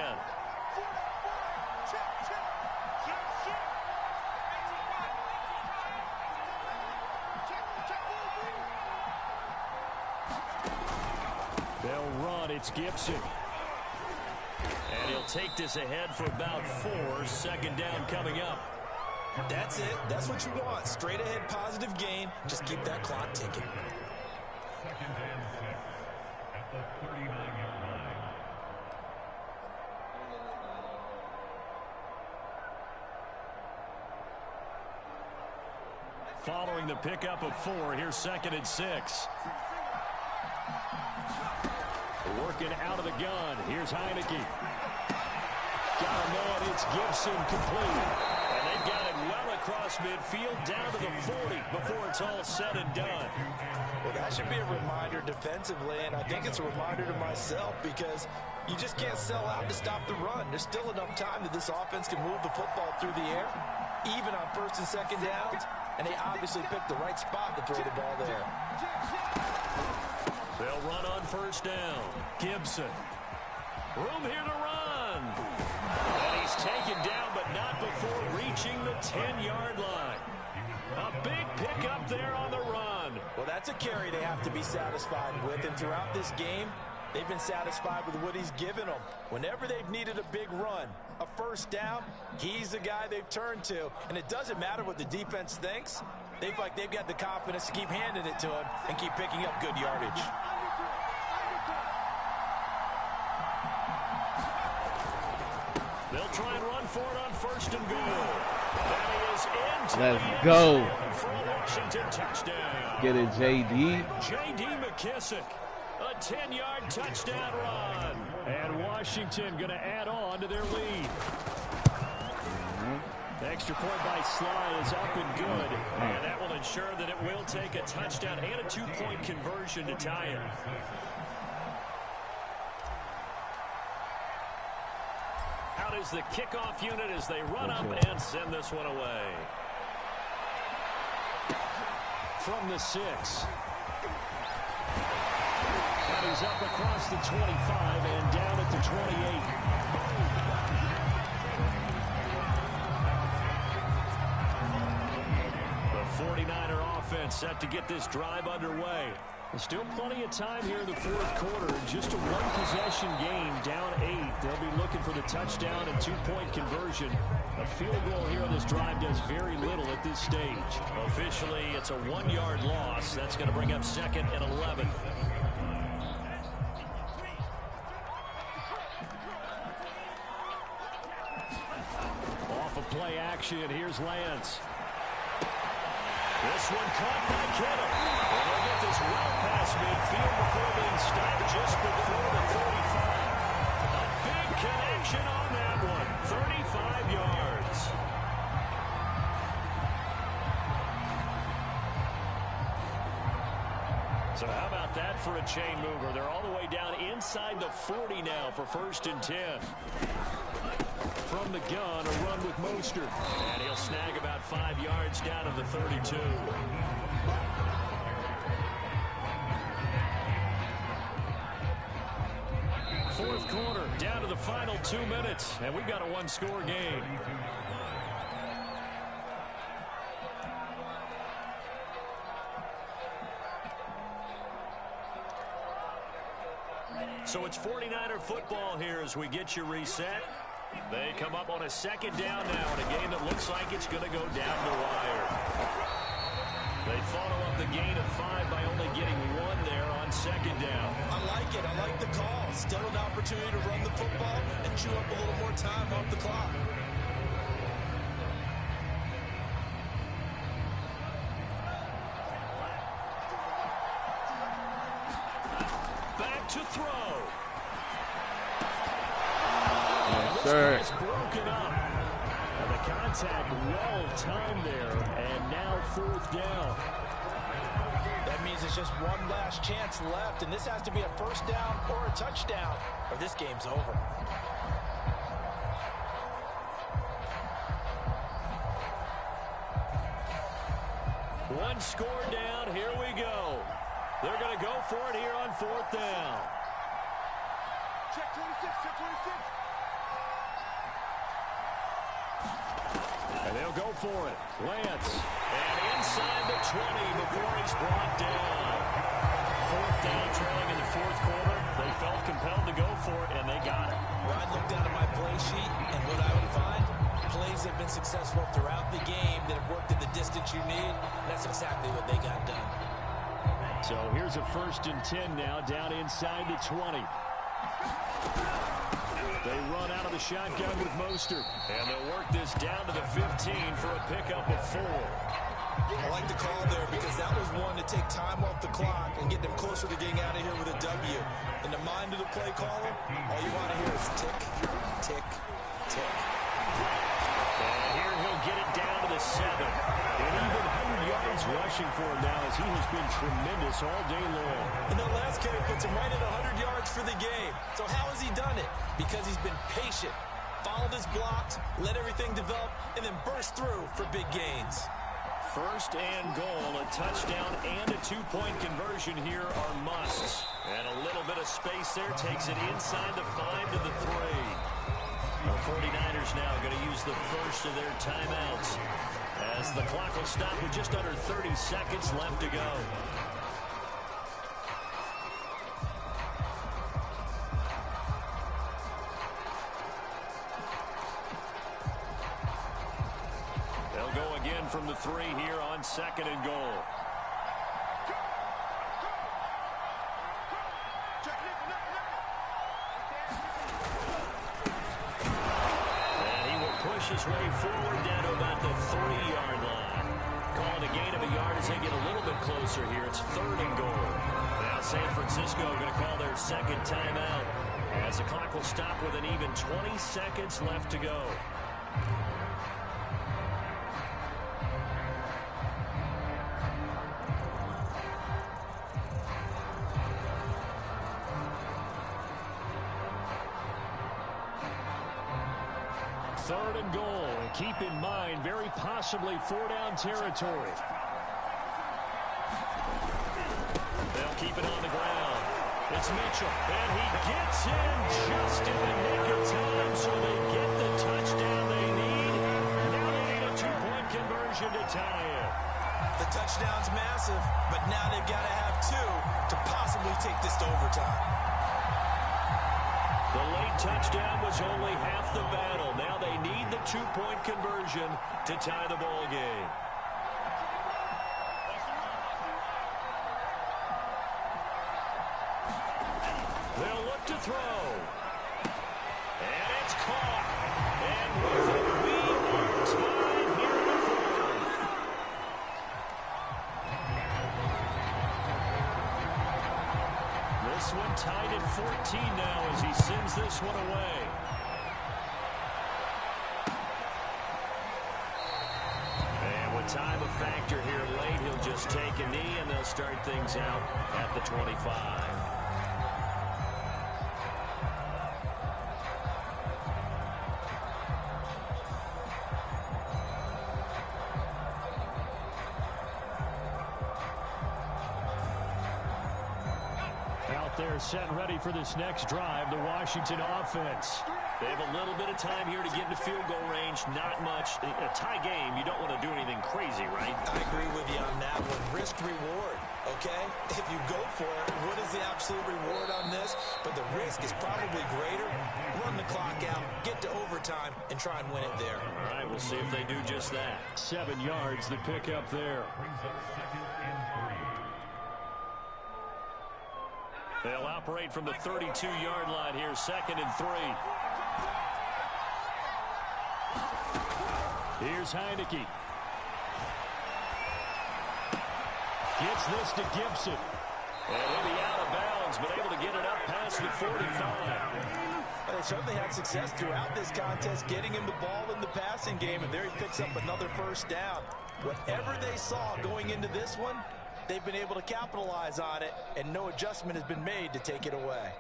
They'll run. It's Gibson. And he'll take this ahead for about 4. 2nd down coming up. That's it. That's what you want. Straight ahead positive gain. Just keep that clock ticking. 2nd and 6 at the 39-yard line. Following the pickup of 4, here's 2nd and 6. Working out of the gun. Here's Heineke. Got a man. It's Gibson complete. And they've got it well across midfield down to the 40 before it's all said and done. Well, that should be a reminder defensively, and I think it's a reminder to myself because you just can't sell out to stop the run. There's still enough time that this offense can move the football through the air, even on 1st and 2nd downs, and they obviously picked the right spot to throw the ball there. They'll run on 1st down. Gibson. Room here to run. And he's taken down, but not before reaching the 10-yard line. A big pickup there on the run. Well, that's a carry they have to be satisfied with, and throughout this game, they've been satisfied with what he's given them. Whenever they've needed a big run, a 1st down, he's the guy they've turned to. And it doesn't matter what the defense thinks. They've got the confidence to keep handing it to him and keep picking up good yardage. They'll try and run for it on 1st and goal. That is into Let's go. for a Washington touchdown. Get it, JD. J.D. McKissick. A 10-yard touchdown run. And Washington going to add on to their lead. The extra point by Sly is up and good. And that will ensure that it will take a touchdown and a 2-point conversion to tie it. Out is the kickoff unit as they run up and send this one away. From the 6. And he's up across the 25 and down at the 28. The 49er offense set to get this drive underway. Still plenty of time here in the 4th quarter. Just a 1-possession game, down 8. They'll be looking for the touchdown and 2-point conversion. A field goal here on this drive does very little at this stage. Officially, it's a 1-yard loss. That's going to bring up 2nd and 11. Off of play action, here's Lance. This one caught by Kittle. And they'll get this well past midfield before being stopped just before the 35. A big connection on that one. 35 yards. So how about that for a chain mover? They're all the way down inside the 40 now for 1st and 10. From the gun, a run with Mostert. And he'll snag about 5 yards down to the 32. Fourth quarter, down to the final 2 minutes. And we've got a 1-score game. So it's 49er football here as we get you reset. They come up on a 2nd down now in a game that looks like it's going to go down the wire. They follow up the gain of 5 by only getting 1 there on 2nd down. I like it. I like the call. Still an opportunity to run the football and chew up a little more time off the clock. Back to throw. Sir. This broken up. And the contact well timed there, and now 4th down. That means it's just one last chance left, and this has to be a 1st down or a touchdown, or this game's over. One score down. Here we go. They're going to go for it here on 4th down. Check 26, check 26. And they'll go for it. Lance. And inside the 20 before he's brought down. 4th down trailing in the 4th quarter. They felt compelled to go for it, and they got it. Ryan looked down at my play sheet, and what I would find, plays have been successful throughout the game that have worked in the distance you need. That's exactly what they got done. So here's a 1st and 10 now, down inside the 20. They run out of the shotgun with Mostert. And they'll work this down to the 15 for a pickup of 4. I like the call there because that was one to take time off the clock and get them closer to getting out of here with a W. In the mind of the play caller, all you want to hear is tick, tick, tick. And here he'll get it down to the 7. And even 100 yards rushing for him now as he has been tremendous all day long. And that last carry puts him right at 100 yards for the game. So how has he done it? Because he's been patient, followed his blocks, let everything develop, and then burst through for big gains. 1st and goal, a touchdown and a 2-point conversion here are musts. And a little bit of space there takes it inside the 5 to the 3. The 49ers now going to use the first of their timeouts as the clock will stop with just under 30 seconds left to go. They'll go again from the 3 here on 2nd and goal. His way forward down to about the 3-yard line. Calling a gain of a yard as they get a little bit closer here. It's 3rd and goal. Now San Francisco going to call their 2nd timeout as the clock will stop with an even 20 seconds left to go. Third and goal, and keep in mind, very possibly 4-down territory. They'll keep it on the ground. It's Mitchell, and he gets in just in the nick of time, so they get the touchdown they need. Now they need a 2-point conversion to tie it. The touchdown's massive, but now they've got to have 2 to possibly take this to overtime. The late touchdown was only half the battle. Now they need the 2-point conversion to tie the ball game. They'll look to throw. And it's caught. And with it, we are tied here in the 4th. This one tied at 14 now as he sends this one away. And with time a factor here late, he'll just take a knee and they'll start things out at the 25. They're set and ready for this next drive, the Washington offense. They have a little bit of time here to get into field goal range. Not much. A tie game, you don't want to do anything crazy, right? I agree with you on that one. Risk reward, okay? If you go for it, what is the absolute reward on this? But the risk is probably greater. Run the clock out, get to overtime, and try and win it there. All right, we'll see if they do just that. 7 yards, the pickup there. They'll operate from the 32-yard line here, 2nd and 3. Here's Heineke. Gets this to Gibson. And he'll be out of bounds, but able to get it up past the 45. They certainly had success throughout this contest, getting him the ball in the passing game, and there he picks up another 1st down. Whatever they saw going into this one, they've been able to capitalize on it, and no adjustment has been made to take it away.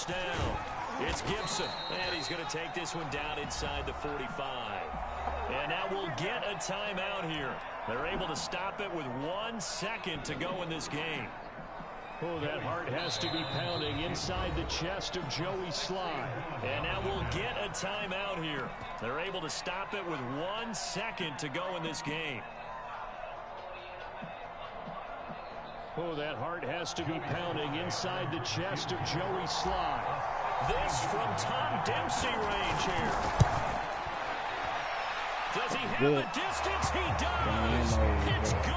first down. It's Gibson, and he's going to take this one down inside the 45. And now we'll get a timeout here. They're able to stop it with 1 second to go in this game. Oh, that heart has to be pounding inside the chest of Joey Sly. And now we'll get a timeout here. They're able to stop it with 1 second to go in this game. Oh, that heart has to be pounding inside the chest of Joey Sly. This from Tom Dempsey range here. Does he have the distance? He does. It's good.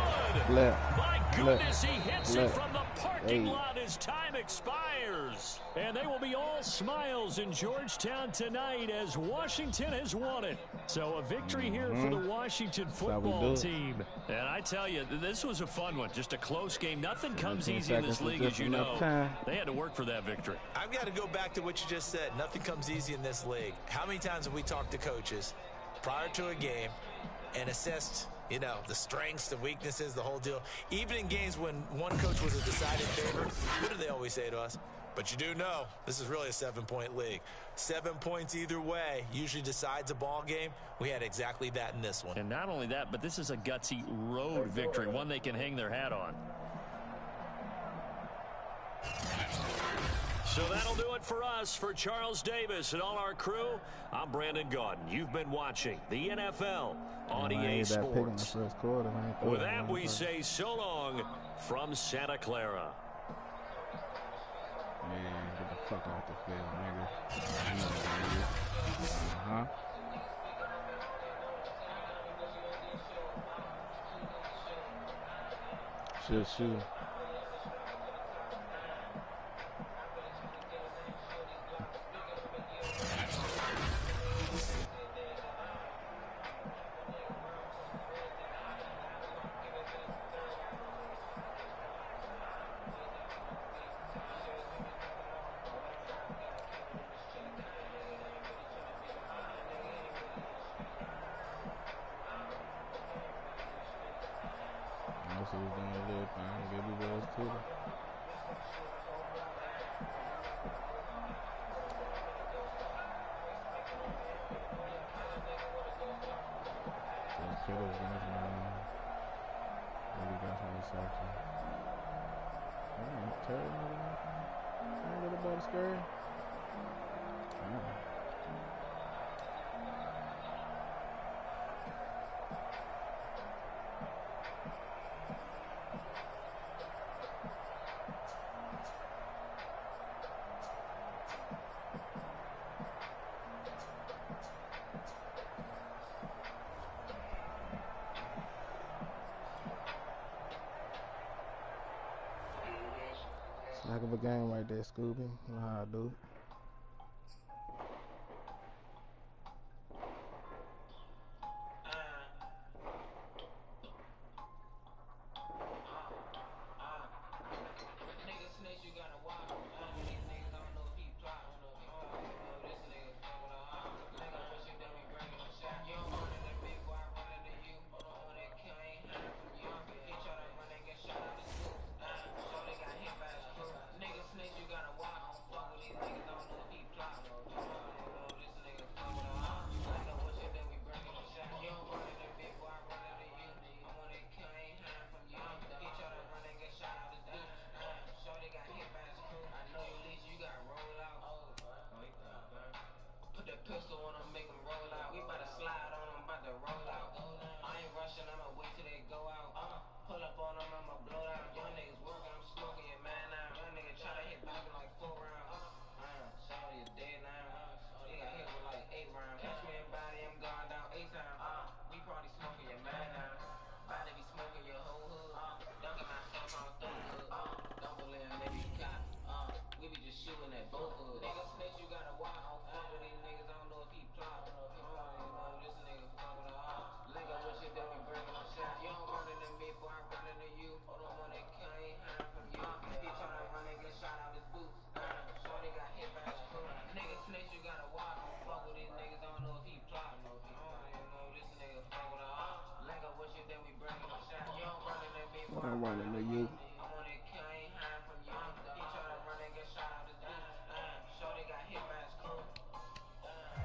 My goodness, he hits it from the parking lot as time expires. And they will be all smiles in Georgetown tonight as Washington has won it. So a victory here for the Washington football team. And I tell you, this was a fun one. Just a close game. Nothing comes easy in this league, as you know. They had to work for that victory. I've got to go back to what you just said. Nothing comes easy in this league. How many times have we talked to coaches prior to a game and assessed, you know, the strengths, the weaknesses, the whole deal? Even in games when one coach was a decided favorite, what do they always say to us? But you do know this is really a 7-point league. 7 points either way usually decides a ball game. We had exactly that in this one. And not only that, but this is a gutsy road victory, one they can hang their hat on. So that'll do it for us. For Charles Davis and all our crew, I'm Brandon Gaudin. You've been watching the NFL on EA Sports. With that, we say so long from Santa Clara. Man, get the fuck off the field, nigga. Uh-huh. Shoot. He was doing a little thing. Gibby was too. Kittle's got his man. Really got some reception. Terry, ain't little bit scary. Heck of a game right there, Scooby. You know how I do it.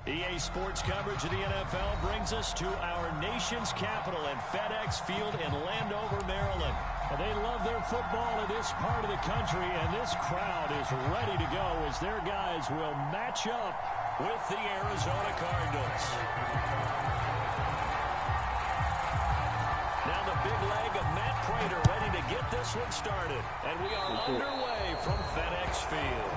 EA Sports coverage of the NFL brings us to our nation's capital at FedEx Field in Landover, Maryland. And they love their football in this part of the country, and this crowd is ready to go as their guys will match up with the Arizona Cardinals. Now the big leg of Matt Prater ready to get this one started. And we are underway from FedEx Field.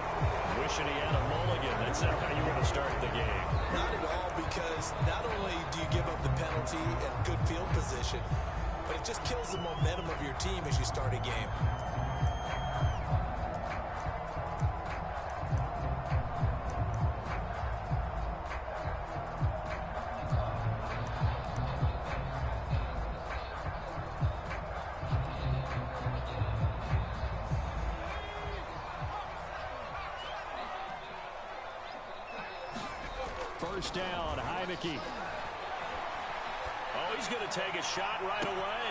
Wishing he had a mulligan. That's not how you want to start the game. Not at all, because not only do you give up the penalty and good field position, but it just kills the momentum of your team as you start a game. First down, Heineke. Oh, he's going to take a shot right away.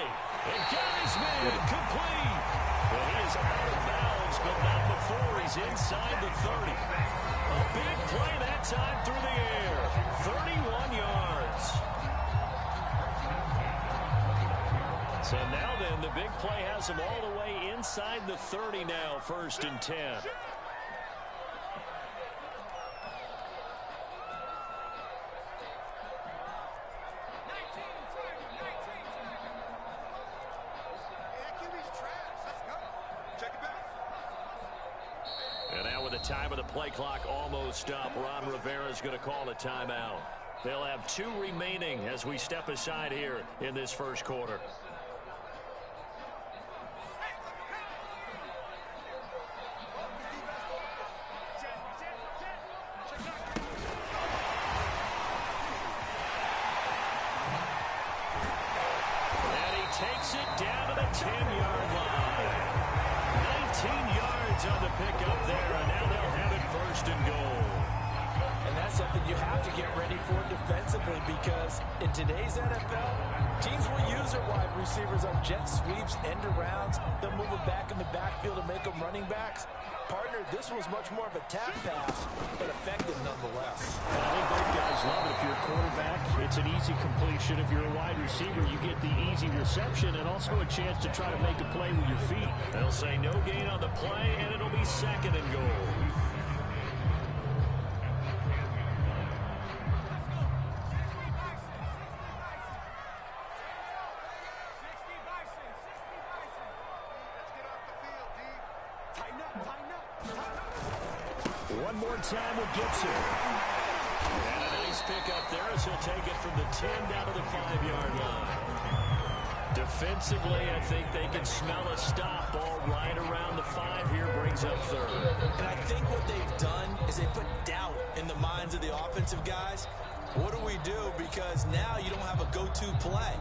And got his man complete. Well, he is out of bounds, but not before he's inside the 30. A big play that time through the air. 31 yards. So now then, the big play has him all the way inside the 30 now, 1st and 10. Time of the play clock almost up. Ron Rivera's going to call a timeout. They'll have 2 remaining as we step aside here in this first quarter. And he takes it down to the 10-yard line. 19 yards on the pickup there, and now they'll have it 1st and goal. And that's something you have to get ready for defensively, because in today's NFL, teams will use their wide receivers on jet sweeps, end arounds. They'll move them back in the backfield to make them running backs. Partner, this was much more of a tap pass, but effective nonetheless. And I think both guys love it. If you're a quarterback, it's an easy completion. If you're a wide receiver, you get the easy reception and also a chance to try to make a play with your feet. They'll say no gain on the play, and it'll be 2nd and goal. One more time with Gibson. And a nice pickup there as he'll take it from the 10 down to the 5-yard line. Defensively, I think they can smell a stop. Ball right around the 5 here, brings up 3rd. And I think what they've done is they put doubt in the minds of the offensive guys. What do we do? Because now you don't have a go-to play.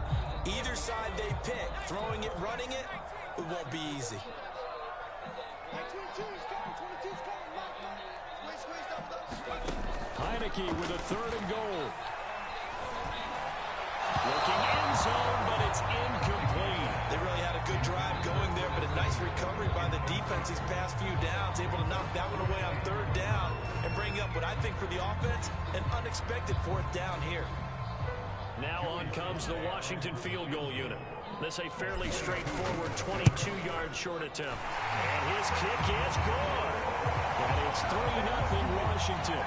Either side they pick, throwing it, running it, it won't be easy. Heineke with a 3rd and goal. Looking end zone, but it's incomplete. They really had a good drive going there, but a nice recovery by the defense these past few downs, able to knock that one away on 3rd down and bring up what I think for the offense, an unexpected 4th down here. Now on comes the Washington field goal unit. This a fairly straightforward 22-yard short attempt. And his kick is good. And it's 3-0 Washington.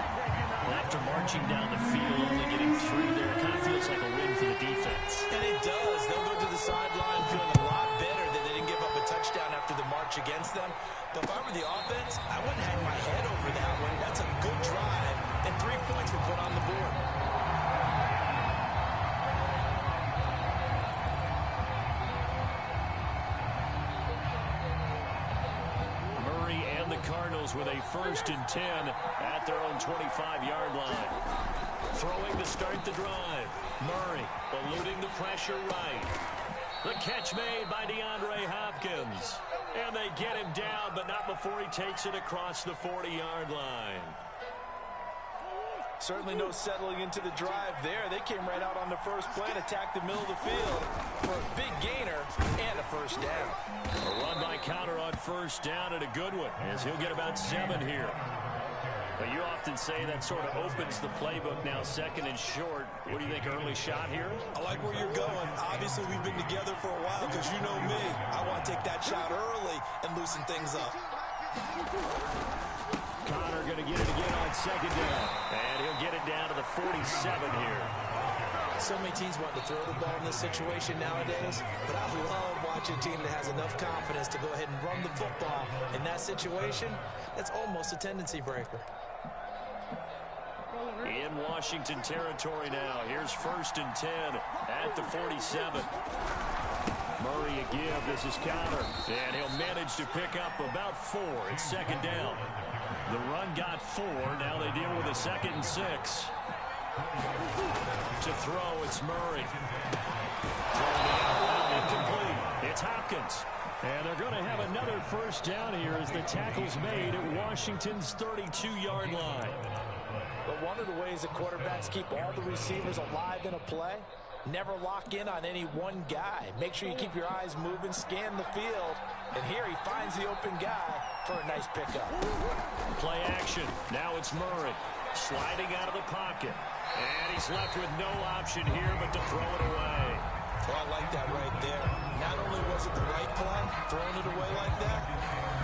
After marching down the field, only getting 3 there, it kind of feels like a win for the defense. And it does. They'll go to the sideline feeling a lot better that they didn't give up a touchdown after the march against them. But if I were the offense, I wouldn't hang my head over that one. That's a good drive, and 3 points were put on the board. Cardinals with a 1st and 10 at their own 25-yard line. Throwing to start the drive. Murray eluding the pressure right. The catch made by DeAndre Hopkins. And they get him down, but not before he takes it across the 40-yard line. Certainly no settling into the drive there. They came right out on the first play and attacked the middle of the field for a big gainer and a 1st down. A run by Counter on 1st down and a good one, as he'll get about 7 here. But you often say that sort of opens the playbook now, second and short. What do you think, early shot here? I like where you're going. Obviously, we've been together for a while because you know me. I want to take that shot early and loosen things up. Connor going to get it again on second down. And he'll get it down to the 47 here. So many teams want to throw the ball in this situation nowadays, but I love watching a team that has enough confidence to go ahead and run the football. In that situation, that's almost a tendency breaker. In Washington territory now. Here's 1st and 10 at the 47. Murray a give. This is Connor. And he'll manage to pick up about 4. It's second down. The run got 4. Now they deal with a 2nd and 6. To throw, it's Murray. Throwing it out, incomplete. It's Hopkins. And they're going to have another first down here as the tackle's made at Washington's 32-yard line. But one of the ways that quarterbacks keep all the receivers alive in a play, never lock in on any one guy. Make sure you keep your eyes moving, scan the field. And here he finds the open guy for a nice pickup. Play action. Now it's Murray sliding out of the pocket. And he's left with no option here but to throw it away. Well, I like that right there. Not only was it the right play, throwing it away like that,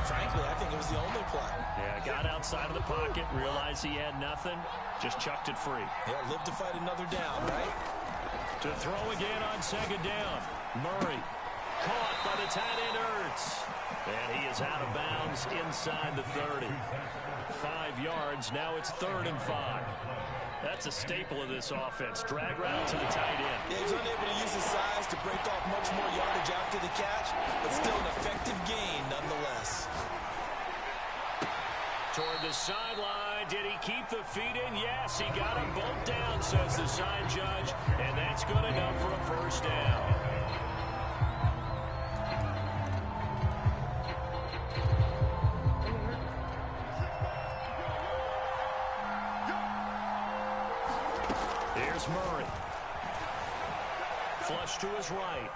frankly, I think it was the only play. Yeah, got outside of the pocket, realized he had nothing, just chucked it free. Yeah, live to fight another down, right? To throw again on second down. Murray caught by the tight end Ertz. And he is out of bounds inside the 30. 5 yards, now it's 3rd and 5. That's a staple of this offense. Drag route to the tight end. Yeah, he's unable to use his size to break off much more yardage after the catch, but still an effective gain nonetheless. Toward the sideline. Did he keep the feet in? Yes, he got them both down, says the sign judge. And that's good enough for a first down. Here's Murray. Flush to his right.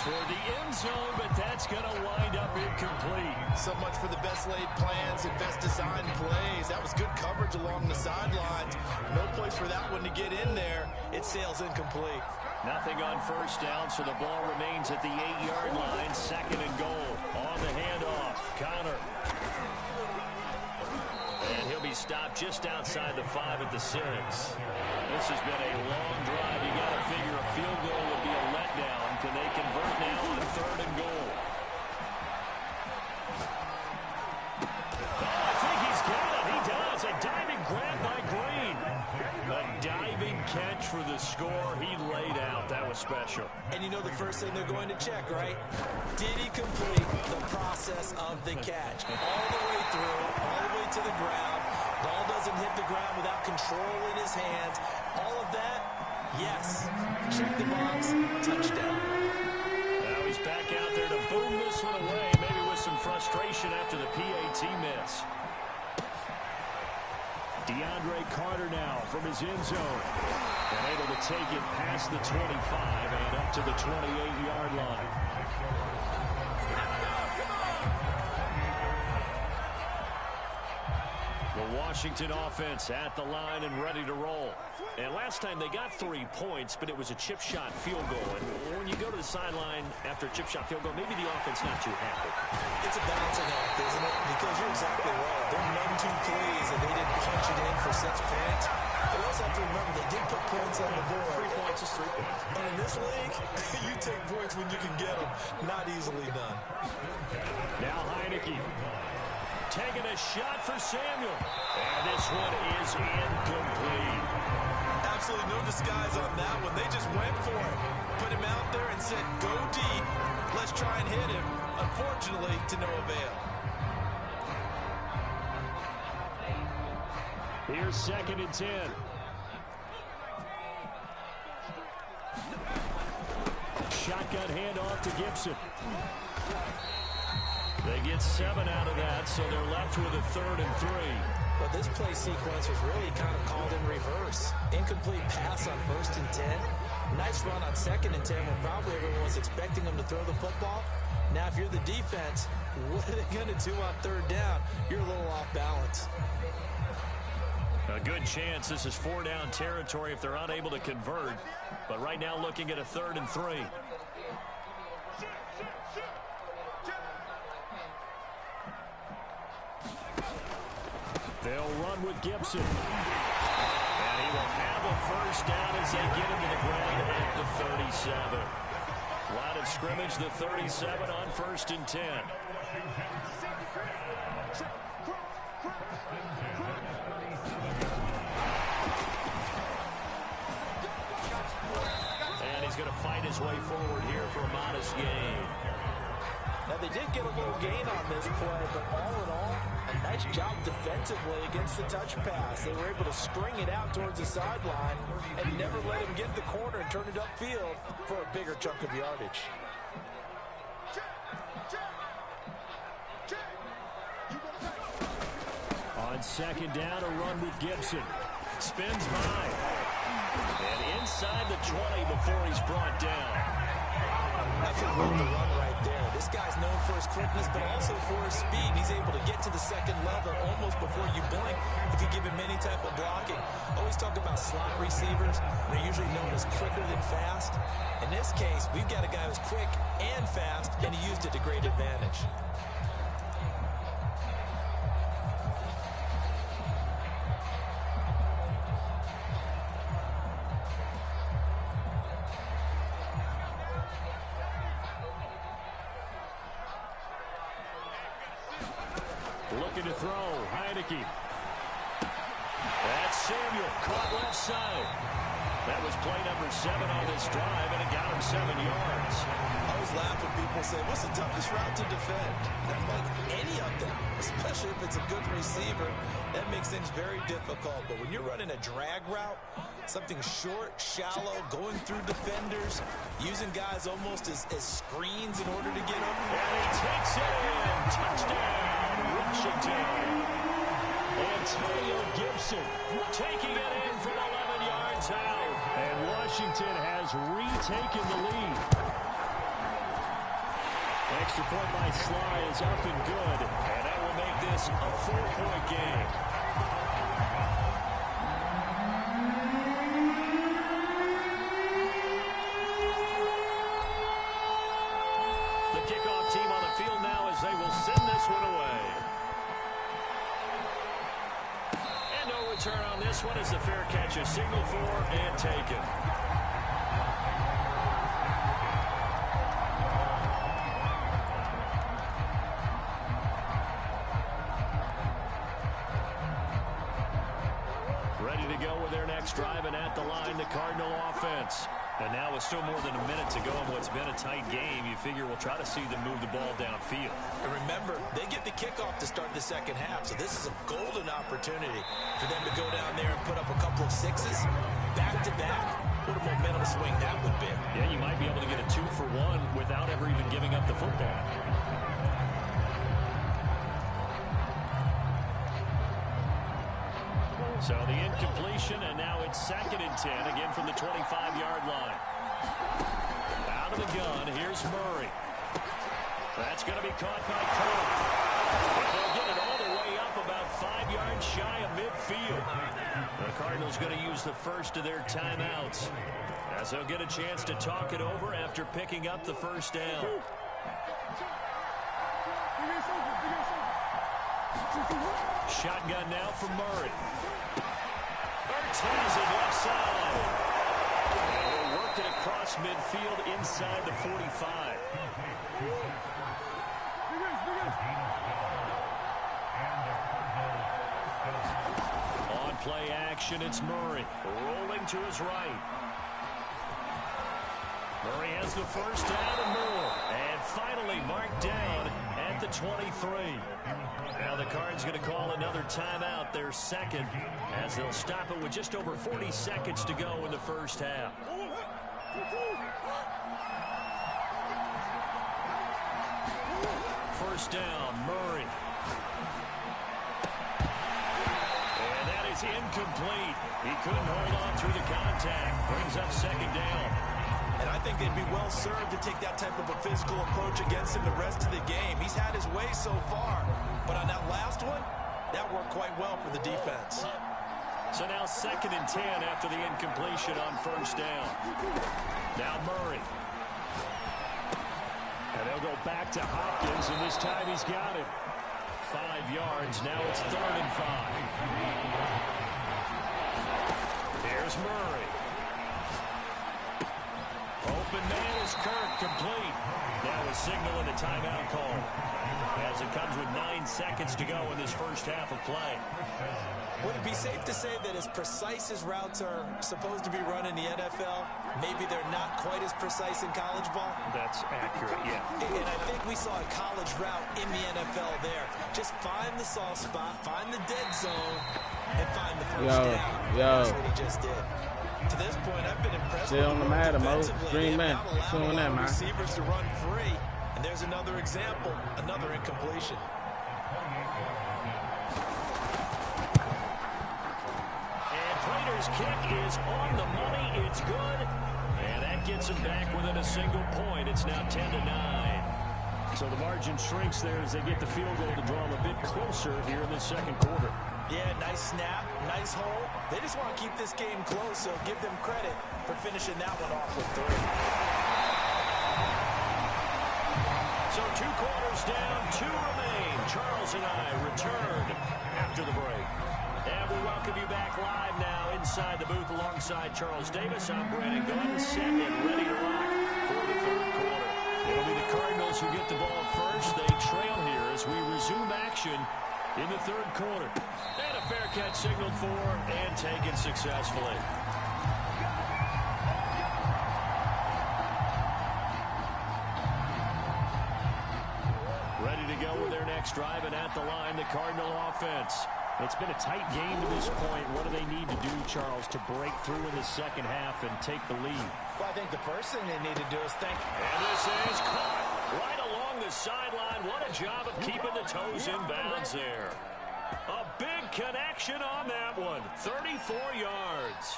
Toward the end zone, but that's going to wind up incomplete. So much for the best laid plans and best designed plays. That was good coverage along the sidelines. No place for that one to get in there. It sails incomplete. Nothing on first down, so the ball remains at the 8-yard line. 2nd and goal. On the handoff, Connor. And he'll be stopped just outside the 5 at the 6. This has been a long drive. You got to figure a field goal would be a letdown. Can they convert now on 3rd and goal? Oh, I think he's got it. He does. A diving grab by Green. A diving catch for the score. He laid out. That was special. And you know the first thing they're going to check, right? Did he complete the process of the catch? All the way through, all the way to the ground. Ball doesn't hit the ground without control in his hands. All of that, yes. Check the box, touchdown. Now he's back out there to boom this one away, maybe with some frustration after the PAT miss. DeAndre Carter now from his end zone. And able to take it past the 25 and up to the 28-yard line. The Washington offense at the line and ready to roll. And last time they got 3 points, but it was a chip shot field goal. And when you go to the sideline after a chip shot field goal, maybe the offense not too happy. It's a balancing act, isn't it? Because you're exactly right. They're none too pleased that they didn't punch it in for 6 points. But also have to remember they did put points on the board. 3 points is 3 points. And in this league, you take points when you can get them. Not easily done. Now Heineke taking a shot for Samuel. And this one is incomplete. Absolutely no disguise on that one. They just went for it. Put him out there and said, go deep. Let's try and hit him. Unfortunately, to no avail. Here's 2nd and 10. Shotgun handoff to Gibson. They get 7 out of that, so they're left with a 3rd and 3. Well, this play sequence was really kind of called in reverse. Incomplete pass on 1st and 10. Nice run on 2nd and 10 when probably everyone was expecting them to throw the football. Now, if you're the defense, what are they going to do on third down? You're a little off balance. A good chance this is 4-down territory if they're unable to convert. But right now looking at a 3rd and 3. They'll run with Gibson. And he will have a first down as they get into the ground at the 37. Line of scrimmage, the 37 on 1st and 10. And he's going to fight his way forward here for a modest gain. Now, they did get a little gain on this play, but all in all, a nice job defensively against the touch pass. They were able to string it out towards the sideline and never let him get the corner and turn it upfield for a bigger chunk of yardage. On 2nd down, a run with Gibson. Spins by. And inside the 20 before he's brought down. That's a run right there. This guy's known for his quickness, but also for his speed. He's able to get to the second level almost before you blink if you give him any type of blocking. Always talk about slot receivers. They're usually known as quicker than fast. In this case, we've got a guy who's quick and fast, and he used it to great advantage. Looking to throw, Heineke. That's Samuel, caught left side. That was play number 7 on this drive, and it got him 7 yards. I always laugh when people say, what's the toughest route to defend? I'm like, any of them, especially if it's a good receiver. That makes things very difficult. But when you're running a drag route, something short, shallow, going through defenders, using guys almost as screens in order to get over. And he takes it in. Touchdown, Washington. Antonio Gibson taking it in from 11 yards out. And Washington has retaken the lead. Extra point by Sly is up and good. And that will make this a 4-point game. The kickoff team on the field now as they will send this one away. And no return on this one as the fair catch is signaled for and taken. Ready to go with their next drive, and at the line, the Cardinal offense. And now with still more than a minute to go in what's been a tight game, you figure we'll try to see them move the ball downfield. And remember, they get the kickoff to start the second half, so this is a golden opportunity for them to go down there and put up a couple of sixes back-to-back. What a momentum swing that would be. Yeah, you might be able to get a 2-for-1 without ever even giving up the football. So the incompletion, and now it's 2nd and 10, again from the 25-yard line. Out of the gun, here's Murray. That's going to be caught by Cook. And they'll get it all the way up about 5 yards shy of midfield. The Cardinals going to use the first of their timeouts, as they'll get a chance to talk it over after picking up the first down. Shotgun now for Murray. Ertz has it left side. And they'll work it across midfield inside the 45. On play action, it's Murray. Rolling to his right. Murray has the first down and more. And finally marked down at the 23. Now the Cards going to call another timeout, their second, as they'll stop it with just over 40 seconds to go in the first half. First down, Murray. And that is incomplete. He couldn't hold on through the contact. Brings up second down. And And I think they'd be well served to take that type of a physical approach against him the rest of the game. He's had his way so far, but on that last one, that worked quite well for the defense. So now 2nd and 10 after the incompletion on first down. Now Murray. And they'll go back to Hopkins, and this time he's got him. 5 yards. Now it's 3rd and 5. Here's Murray. Open man is Kirk, complete. Now a signal and a timeout call, as it comes with 9 seconds to go in this first half of play. Would it be safe to say that as precise as routes are supposed to be run in the NFL, maybe they're not quite as precise in college ball? That's accurate, yeah. And I think we saw a college route in the NFL there. Just find the soft spot, find the dead zone, and find the first down. That's what he just did. To this point, I've been impressed with on the Madden, Mo. Green man. Allowing a lot of receivers to run free. And there's another example, another incompletion. Prater's kick is on the money. It's good. And that gets him back within a single point. It's now 10-9. So the margin shrinks there as they get the field goal to draw them a bit closer here in the second quarter. Yeah, nice snap, nice hole. They just want to keep this game close, so give them credit for finishing that one off with 3. So 2 quarters down, 2 remain. Charles and I return after the break. And we welcome you back live now inside the booth alongside Charles Davis. I'm Brandon Gunn, set and ready to rock for the 3rd quarter. It'll be the Cardinals who get the ball first. They trail here as we resume action in the 3rd quarter. And a fair catch signaled for and taken successfully. Ready to go with their next drive, and at the line, the Cardinal offense. It's been a tight game to this point. What do they need to do, Charles, to break through in the second half and take the lead? Well, I think the first thing they need to do is think. And this is caught right along the sideline. What a job of keeping the toes in bounds there. A big connection on that one. 34 yards.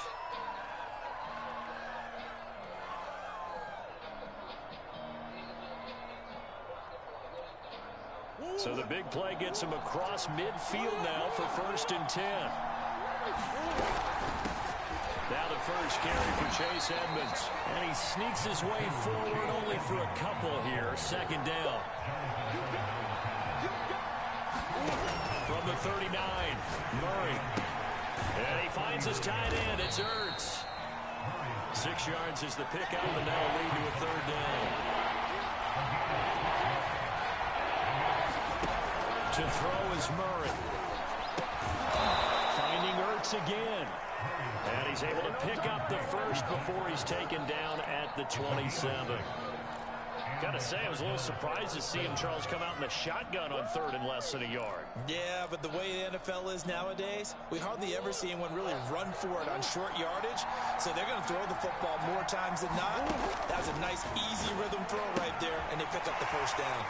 So the big play gets him across midfield now for 1st and 10. Now the first carry for Chase Edmonds. And he sneaks his way forward only for a couple here. 2nd down. From the 39, Murray. And he finds his tight end. It's Ertz. 6 yards is the pickup, and that'll lead to a 3rd down. To throw is Murray. Finding Ertz again. And he's able to pick up the first before he's taken down at the 27. Gotta say, I was a little surprised to see him, Charles, come out in the shotgun on 3rd and less than a yard. Yeah, but the way the NFL is nowadays, we hardly ever see anyone really run for it on short yardage. So they're going to throw the football more times than not. That was a nice, easy rhythm throw right there, and they pick up the first down.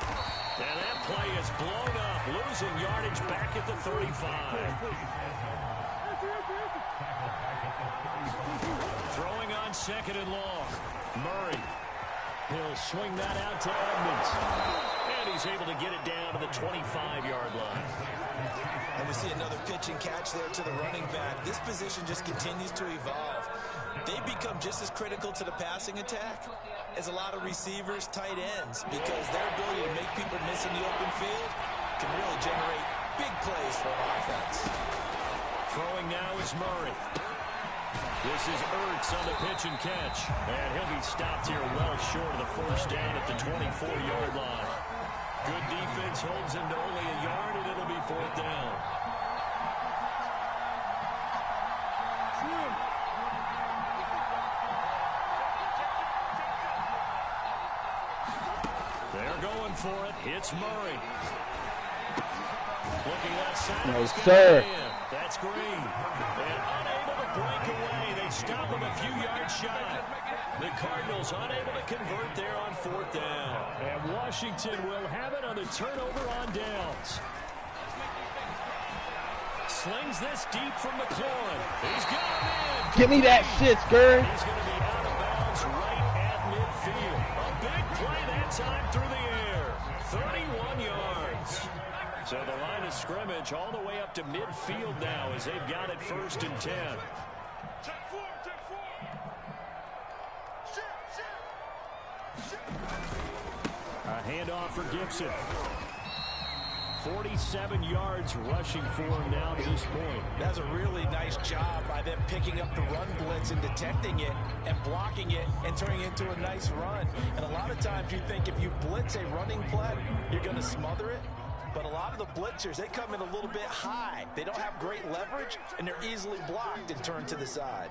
And that play is blown up, losing yardage back at the 35. Throwing on 2nd and long. Murray. He'll swing that out to Edmonds. And he's able to get it down to the 25-yard line. And we see another pitch and catch there to the running back. This position just continues to evolve. They become just as critical to the passing attack as a lot of receivers, tight ends, because their ability to make people miss in the open field can really generate big plays for an offense. Throwing now is Murray. This is Ertz on the pitch and catch. And he'll be stopped here well short of the first down at the 24-yard line. Good defense holds him to only a yard, and it'll be 4th down. They're going for it. It's Murray. Looking left side. No, sir. That's Green. And unable to break away. They stop him a few yards shy. The Cardinals unable to convert there on 4th down. And Washington will have it on the turnover on downs. Slings this deep from McLaurin. He's got him in. Give me that shit, Skirr. He's going to be out of bounds right at that time through the air. 31 yards. So the line of scrimmage all the way up to midfield now as they've got it 1st and 10. A handoff for Gibson. 47 yards rushing for him now to this point. That's a really nice job by them picking up the run blitz and detecting it and blocking it and turning it into a nice run. And a lot of times you think if you blitz a running play, you're going to smother it. But a lot of the blitzers, they come in a little bit high. They don't have great leverage, and they're easily blocked and turned to the side.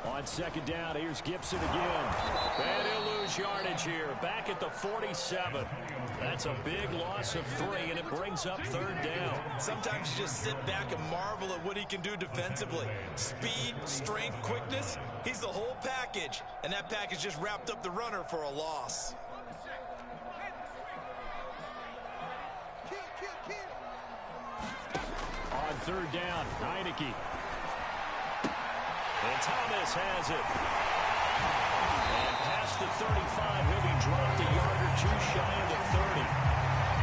On 2nd down, here's Gibson again. And he'll lose yardage here. Back at the 47. That's a big loss of 3, and it brings up 3rd down. Sometimes you just sit back and marvel at what he can do defensively. Speed, strength, quickness, he's the whole package. And that package just wrapped up the runner for a loss. On 3rd down, Heineke. And Thomas has it. And past the 35, he'll be dropped a yard or 2 shy of the 30.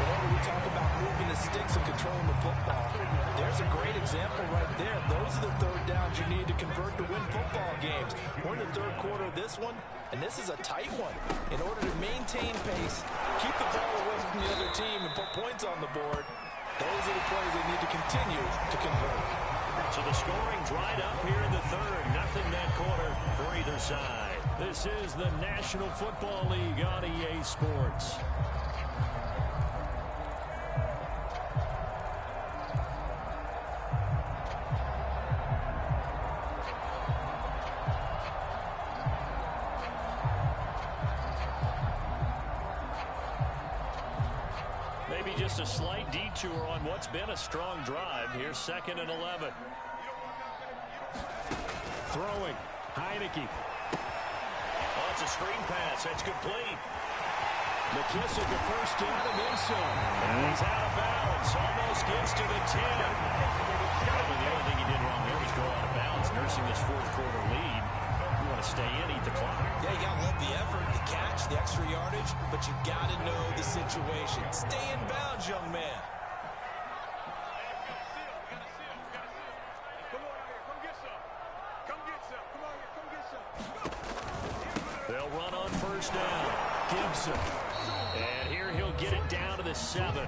Whenever we talk about moving the sticks and controlling the football, there's a great example right there. Those are the 3rd downs you need to convert to win football games. We're in the 3rd quarter of this one, and this is a tight one. In order to maintain pace, keep the ball away from the other team, and put points on the board, those are the plays they need to continue to convert. So the scoring dried up here in the 3rd. Nothing that quarter for either side. This is the National Football League on EA Sports. Maybe just a slight detour on what's been a strong drive. Here's 2nd and 11. Throwing. Heineke. Oh, it's a screen pass. That's complete. McKissick, the first down and then some. And he's out of bounds. Almost gets to the 10. Probably the only thing he did wrong there was go out of bounds, nursing this 4th quarter lead. You want to stay in, eat the clock. Yeah, you got to love the effort, the catch, the extra yardage, but you got to know the situation. Stay in bounds, young man. They'll run on 1st down. Gibson. And here he'll get it down to the 7.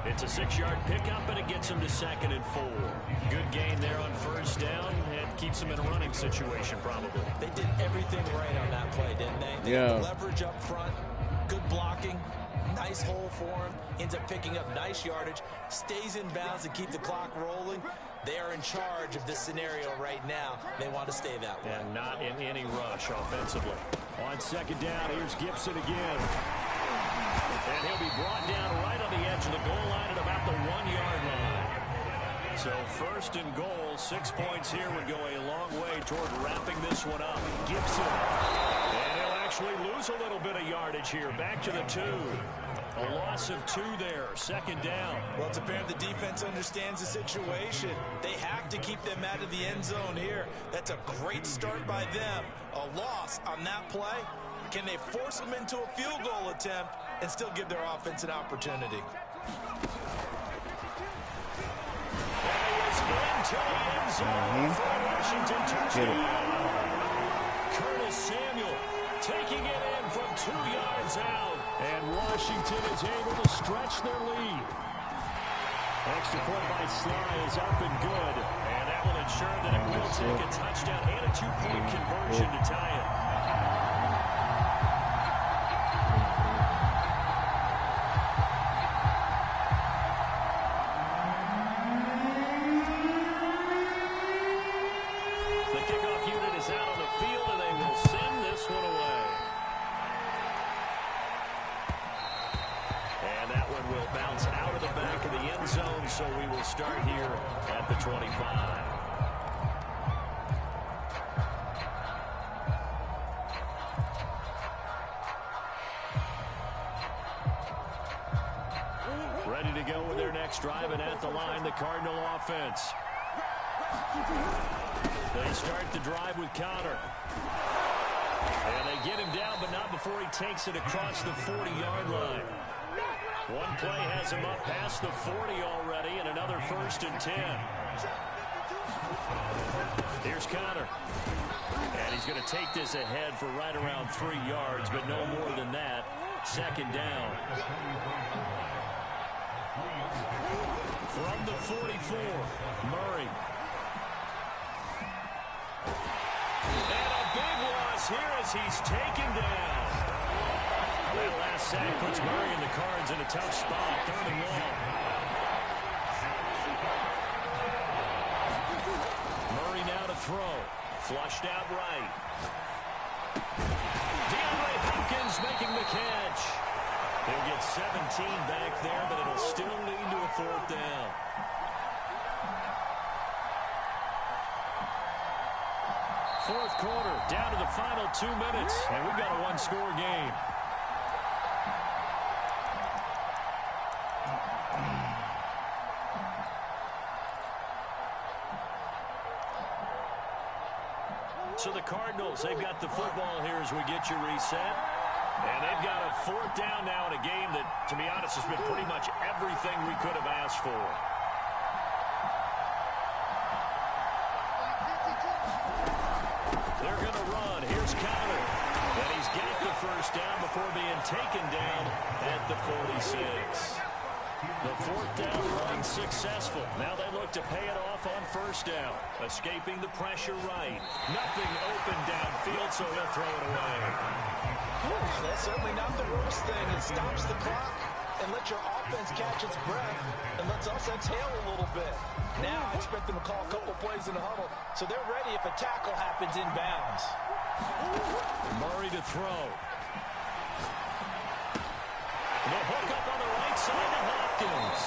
It's a 6-yard pickup, and it gets him to 2nd and 4. Good gain there on 1st down, and keeps him in a running situation probably. They did everything right on that play, didn't they? They Yeah. had the leverage up front, good blocking, nice hole for him, ends up picking up nice yardage, stays in bounds to keep the clock rolling. They are in charge of this scenario right now. They want to stay that way. And not in any rush offensively. On 2nd down, here's Gibson again. And he'll be brought down right on the edge of the goal line at about the 1-yard line. So 1st and goal, 6 points here would go a long way toward wrapping this one up. Gibson. And he'll actually lose a little bit of yardage here. Back to the 2. A loss of 2 there. 2nd down. Well, it's apparent the defense understands the situation. They have to keep them out of the end zone here. That's a great start by them. A loss on that play. Can they force them into a field goal attempt and still give their offense an opportunity? Into the end zone for a Washington touchdown. Curtis Samuel taking it in from 2 yards out. And Washington is able to stretch their lead. Extra point by Sly is up and good. And that will ensure that it will take a touchdown and a 2-point conversion to tie it. The kickoff unit is out on the field, and they will send this one away. And that one will bounce out of the back of the end zone, so we will start here at the 25. Ready to go with their next drive, and at the line, the Cardinal offense. They start the drive with Connor. And they get him down, but not before he takes it across the 40-yard line. One play has him up past the 40 already, and another 1st and 10. Here's Connor. And he's going to take this ahead for right around 3 yards, but no more than that. 2nd down. From the 44, Murray. And a big loss here as he's taken down. That last sack puts Murray and the Cards in a tough spot. 3rd and long. Murray now to throw. Flushed out right. DeAndre Hopkins making the catch. He'll get 17 back there, but it'll still lead to a 4th down. Fourth quarter, down to the final 2 minutes, and we've got a one-score game. So the Cardinals, they've got the football here as we get you reset. And they've got a 4th down now in a game that, to be honest, has been pretty much everything we could have asked for. They're going to run. Here's Connor. And he's got the 1st down before being taken down at the 46. The 4th down run successful. Now they look to pay it off on 1st down. Escaping the pressure right. Nothing open downfield, so he'll throw it away. That's certainly not the worst thing. It stops the clock and lets your offense catch its breath and lets us exhale a little bit. Now I expect them to call a couple plays in the huddle, so they're ready if a tackle happens inbounds. Murray to throw. The hook up on the right side to Hopkins.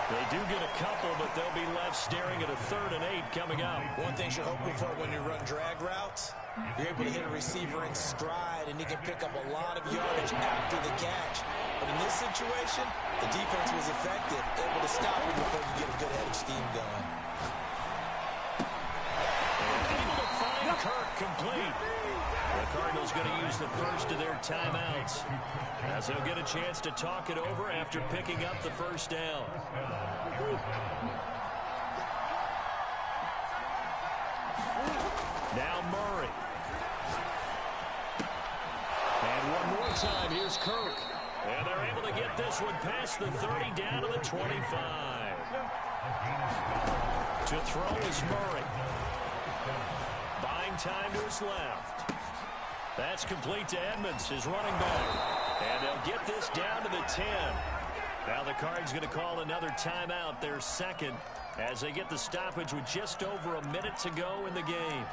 They do get a couple, but they'll be left staring at a 3rd and 8 coming up. One thing you're hoping for when you run drag routes, you're able to hit a receiver in stride, and he can pick up a lot of yardage after the catch. But in this situation, the defense was effective, able to stop him before you get a good head of steam going. Able to find Kirk complete. The Cardinals going to use the first of their timeouts as they'll get a chance to talk it over after picking up the 1st down. Now Murray. And one more time, here's Kirk. And they're able to get this one past the 30 down to the 25. To throw is Murray. Buying time to his left. That's complete to Edmonds, his running back. And they'll get this down to the 10. Now the Cards going to call another timeout, their 2nd, as they get the stoppage with just over a minute to go in the game.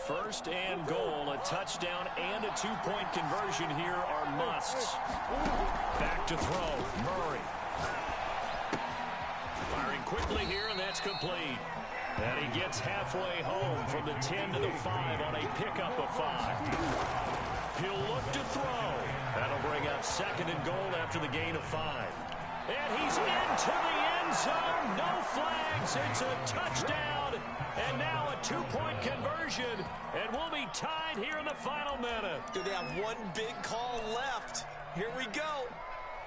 First and goal, a touchdown and a 2-point conversion here are musts. Back to throw, Murray. Firing quickly here, and that's complete. And he gets halfway home from the 10 to the 5 on a pickup of 5. He'll look to throw. That'll bring up 2nd and goal after the gain of 5. And he's into the end zone. No flags. It's a touchdown. And now a 2-point conversion. And we'll be tied here in the final minute. Do they have one big call left? Here we go.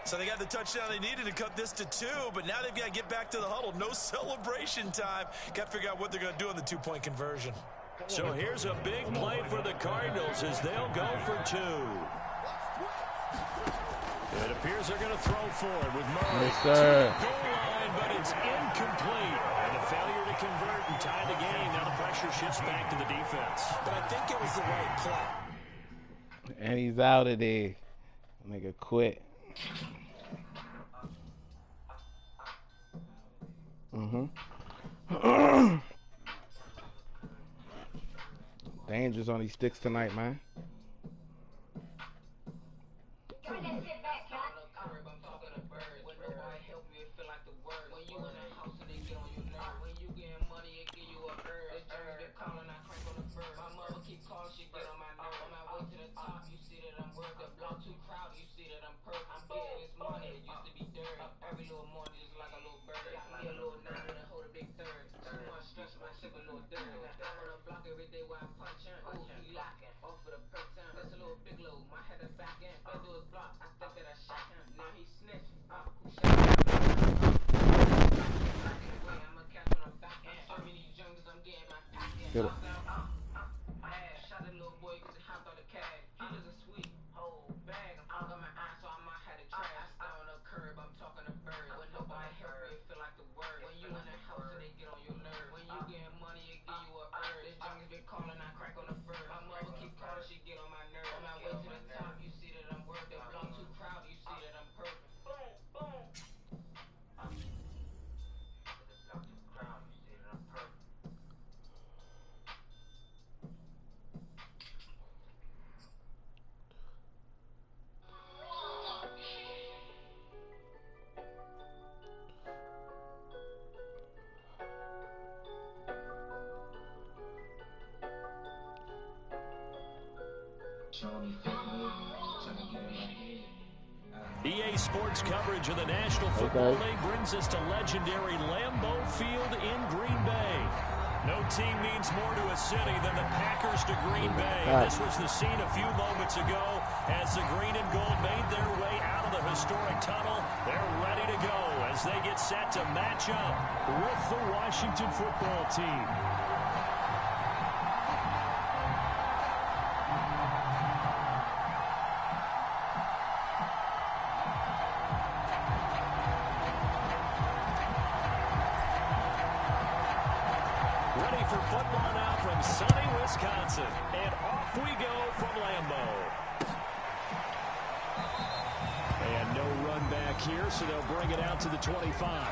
So they got the touchdown they needed to cut this to 2, but now they've got to get back to the huddle. No celebration time. Got to figure out what they're going to do on the 2-point conversion. So here's a big play for the Cardinals as they'll go for 2. It appears they're going to throw forward with Murray. Yes, sir. To the goal line, but it's incomplete. And a failure to convert and tie the game. Now the pressure shifts back to the defense. But I think it was the right play. And he's out of there. Nigga quit. Dangerous on these sticks tonight, man. Get it. EA Sports coverage of the National Football League brings us to legendary Lambeau Field in Green Bay. No team means more to a city than the Packers to Green Bay. This was the scene a few moments ago as the green and gold made their way out of the historic tunnel. They're ready to go as they get set to match up with the Washington football team. Ready for football now from sunny Wisconsin. And off we go from Lambeau. And no run back here, so they'll bring it out to the 25.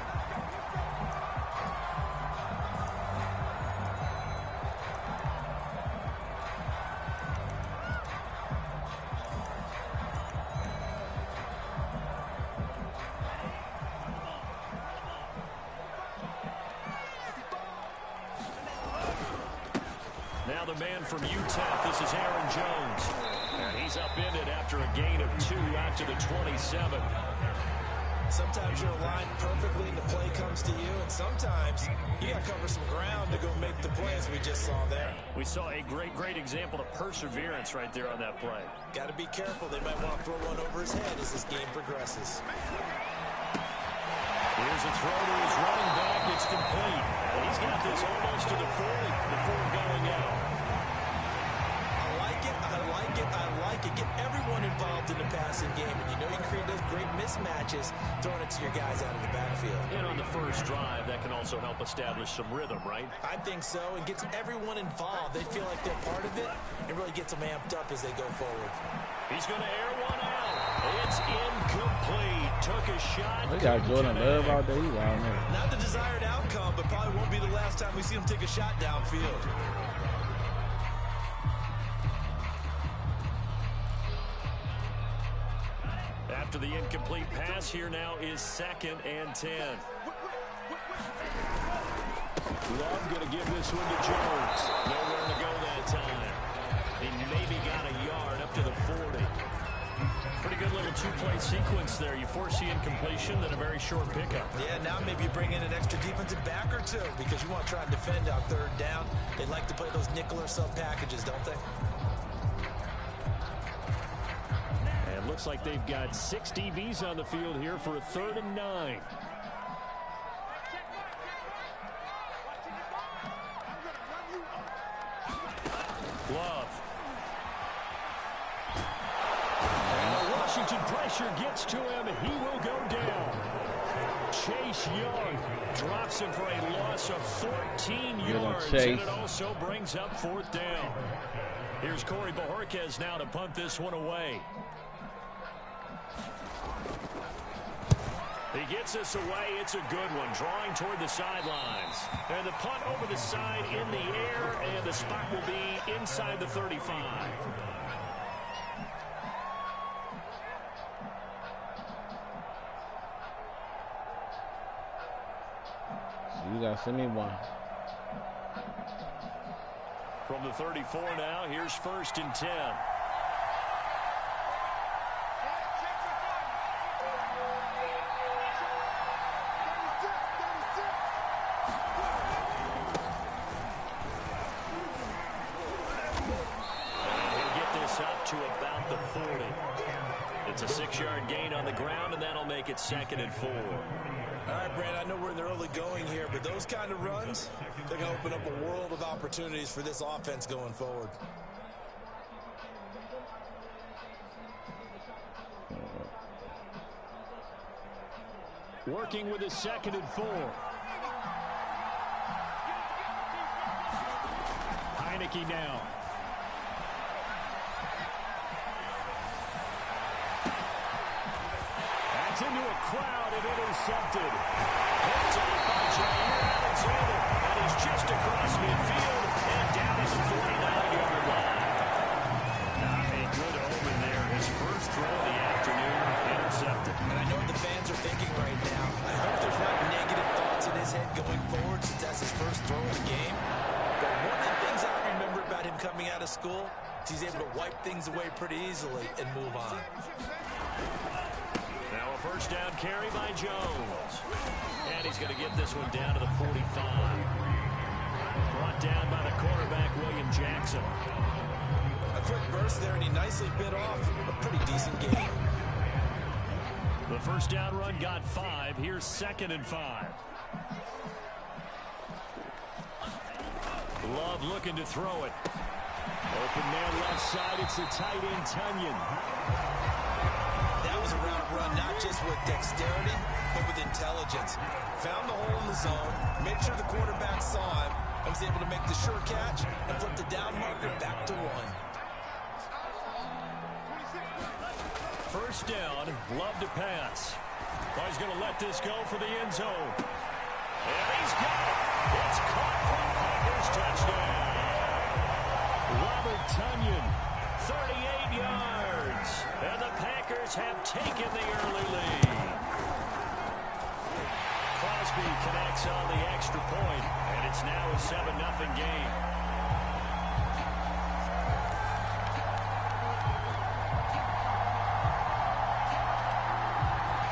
Now the man from UTEP, this is Aaron Jones. And he's upended after a gain of 2 out to the 27. Sometimes you're aligned perfectly and the play comes to you, and sometimes you got to cover some ground to go make the play, as we just saw there. We saw a great example of perseverance right there on that play. Got to be careful. They might want to throw one over his head as this game progresses. Here's a throw to his running back. It's complete. And he's got this almost to the 40 before going out. I like it. Get everyone involved in the passing game. And you know you create those great mismatches throwing it to your guys out of the backfield. And on the first drive, that can also help establish some rhythm, right? I think so. It gets everyone involved. They feel like they're part of it. It really gets them amped up as they go forward. He's going to air one out. It's incomplete. Took a shot. We got Jordan Love out there. He's wild, man. Not the desired outcome, but probably won't be the last time we see him take a shot downfield. After the incomplete pass, here now is 2nd and 10. Love going to give this one to Jones. Nowhere to go that time. He maybe got a yard up to the 40. Pretty good little two-play sequence there. You force the incompletion, then a very short pickup. Yeah, now maybe you bring in an extra defensive back or two because you want to try and defend on 3rd down. They like to play those nickel or sub packages, don't they? And looks like they've got 6 DBs on the field here for a 3rd and 9. Love. And the Washington pressure gets to him. He will go down. Chase Young drops him for a loss of 14 yards. And it also brings up 4th down. Here's Corey Bojorquez now to punt this one away. He gets us away. It's a good one. Drawing toward the sidelines. And the punt over the side in the air. And the spot will be inside the 35. You got to send me one. From the 34 now, here's 1st and 10. It's a 6-yard gain on the ground, and that'll make it 2nd and 4. All right, Brandon, I know we're in the early going here, but those kind of runs, they're going to open up a world of opportunities for this offense going forward. Working with his 2nd and 4. Heineke now. That's into a crowd and intercepted. Picked off by Jair Alexander. And he's just across midfield and down at the 49-yard line. A good omen there. His first throw of the afternoon intercepted. And I know what the fans are thinking right now. I hope there's not negative thoughts in his head going forward since that's his first throw of the game. But one of the things I remember about him coming out of school is he's able to wipe things away pretty easily and move on. Now a first down carry by Jones. And he's going to get this one down to the 45. Brought down by the quarterback, William Jackson. A quick burst there, and he nicely bit off a pretty decent game. The first down run got 5. Here's 2nd and 5. Love looking to throw it. Open man left side. It's the tight end, Tunyon. That was a route run, not just with dexterity, but with intelligence. Found the hole in the zone, made sure the quarterback saw him, and was able to make the sure catch and flip the down marker back to 1. First down, Love to pass. Oh, he's going to let this go for the end zone. And he's got it. It's caught for a Packers touchdown. Robert Tunyon, 38 yards. And the Packers have taken the early lead. Crosby connects on the extra point, and it's now a 7-0 game.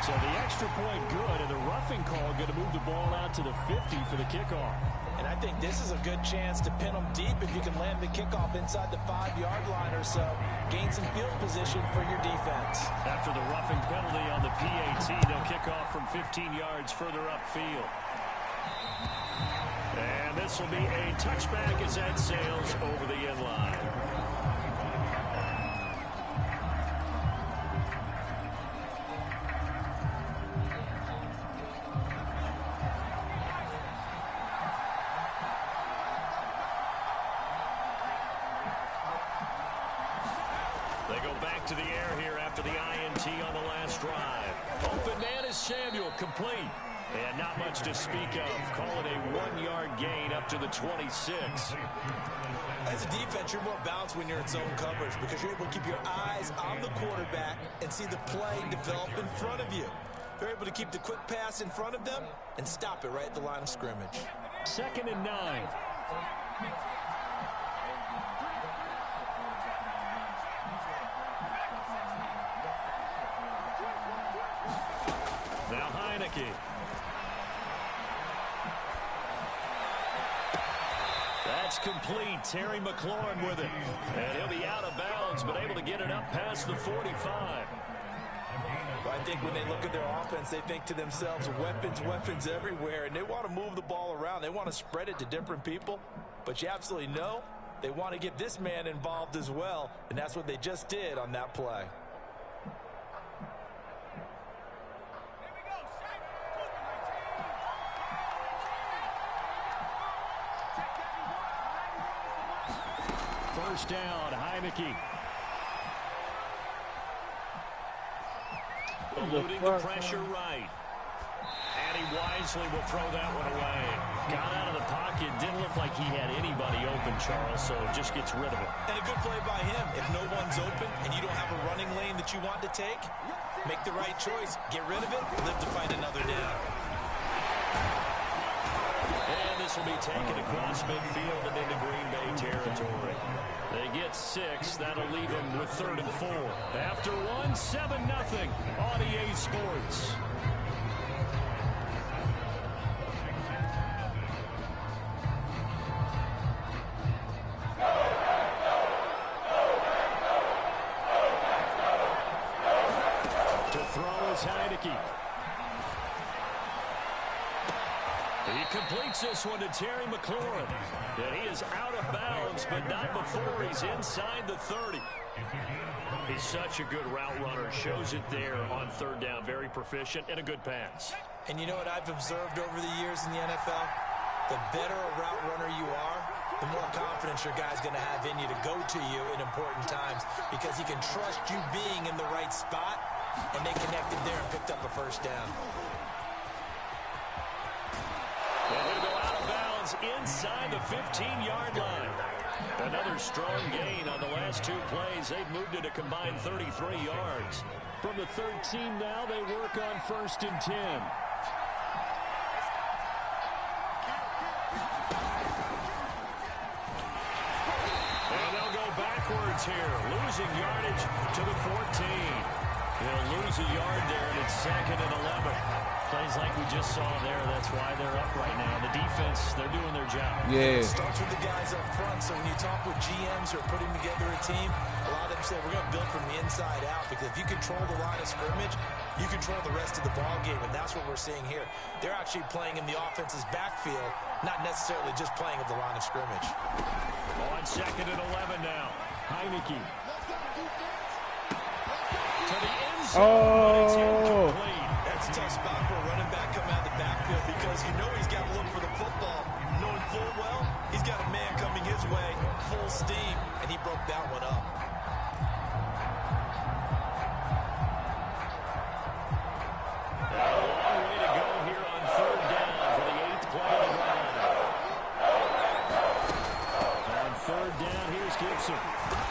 So the extra point good, and the roughing call going to move the ball out to the 50 for the kickoff. And I think this is a good chance to pin them deep if you can land the kickoff inside the 5-yard line or so. Gain some field position for your defense. After the roughing penalty on the PAT, they'll kick off from 15 yards further upfield. And this will be a touchback as that sails over the end line. They go back to the air here after the INT on the last drive. Open man is Samuel, complete. And not much to speak of. Call it a 1-yard gain up to the 26. As a defense, you're more balanced when you're in zone coverage because you're able to keep your eyes on the quarterback and see the play develop in front of you. You're able to keep the quick pass in front of them and stop it right at the line of scrimmage. 2nd and 9. Now Heineke. That's complete. Terry McLaurin with it. And he'll be out of bounds, but able to get it up past the 45. Well, I think when they look at their offense, they think to themselves, weapons, weapons everywhere, and they want to move the ball around. They want to spread it to different people, but you absolutely know they want to get this man involved as well, and that's what they just did on that play. First down, Heineke. Eluding the pressure right. And he wisely will throw that one away. Got out of the pocket. Didn't look like he had anybody open, Charles, so just gets rid of it. And a good play by him. If no one's open and you don't have a running lane that you want to take, make the right choice. Get rid of it. Live to fight another down. And this will be taken across midfield and into Green Bay territory. They get 6. That'll leave them with 3rd and 4. After 1, 7-0 on EA Sports. To throw is Heineke. He completes this one to Terry McLaurin. And he is out of bounds, but not before he's inside the 30. He's such a good route runner. Shows it there on third down. Very proficient and a good pass. And you know what I've observed over the years in the NFL? The better a route runner you are, the more confidence your guy's going to have in you to go to you in important times because he can trust you being in the right spot, and they connected there and picked up a first down. And he'll go out of bounds inside the 15-yard line. Another strong gain on the last two plays. They've moved it a combined 33 yards. From the 13 now, they work on 1st and 10. And they'll go backwards here, losing yardage to the 14. They'll lose a yard there, and it's 2nd and 11. Plays like we just saw there. That's why they're up right now. The defense, they're doing their job. Yeah. It starts with the guys up front. So when you talk with GMs who are putting together a team, a lot of them say we're going to build from the inside out because if you control the line of scrimmage, you control the rest of the ball game, and that's what we're seeing here. They're actually playing in the offense's backfield, not necessarily just playing at the line of scrimmage. On 2nd and 11 now. Heineke. To the end zone, but it's incomplete. That's a tough spot for a running back coming out of the backfield because you know he's got to look for the football. Knowing full well, he's got a man coming his way, full steam, and he broke that one up. A long way to go here on 3rd down for the 8th play of the drive. On 3rd down, here's Gibson.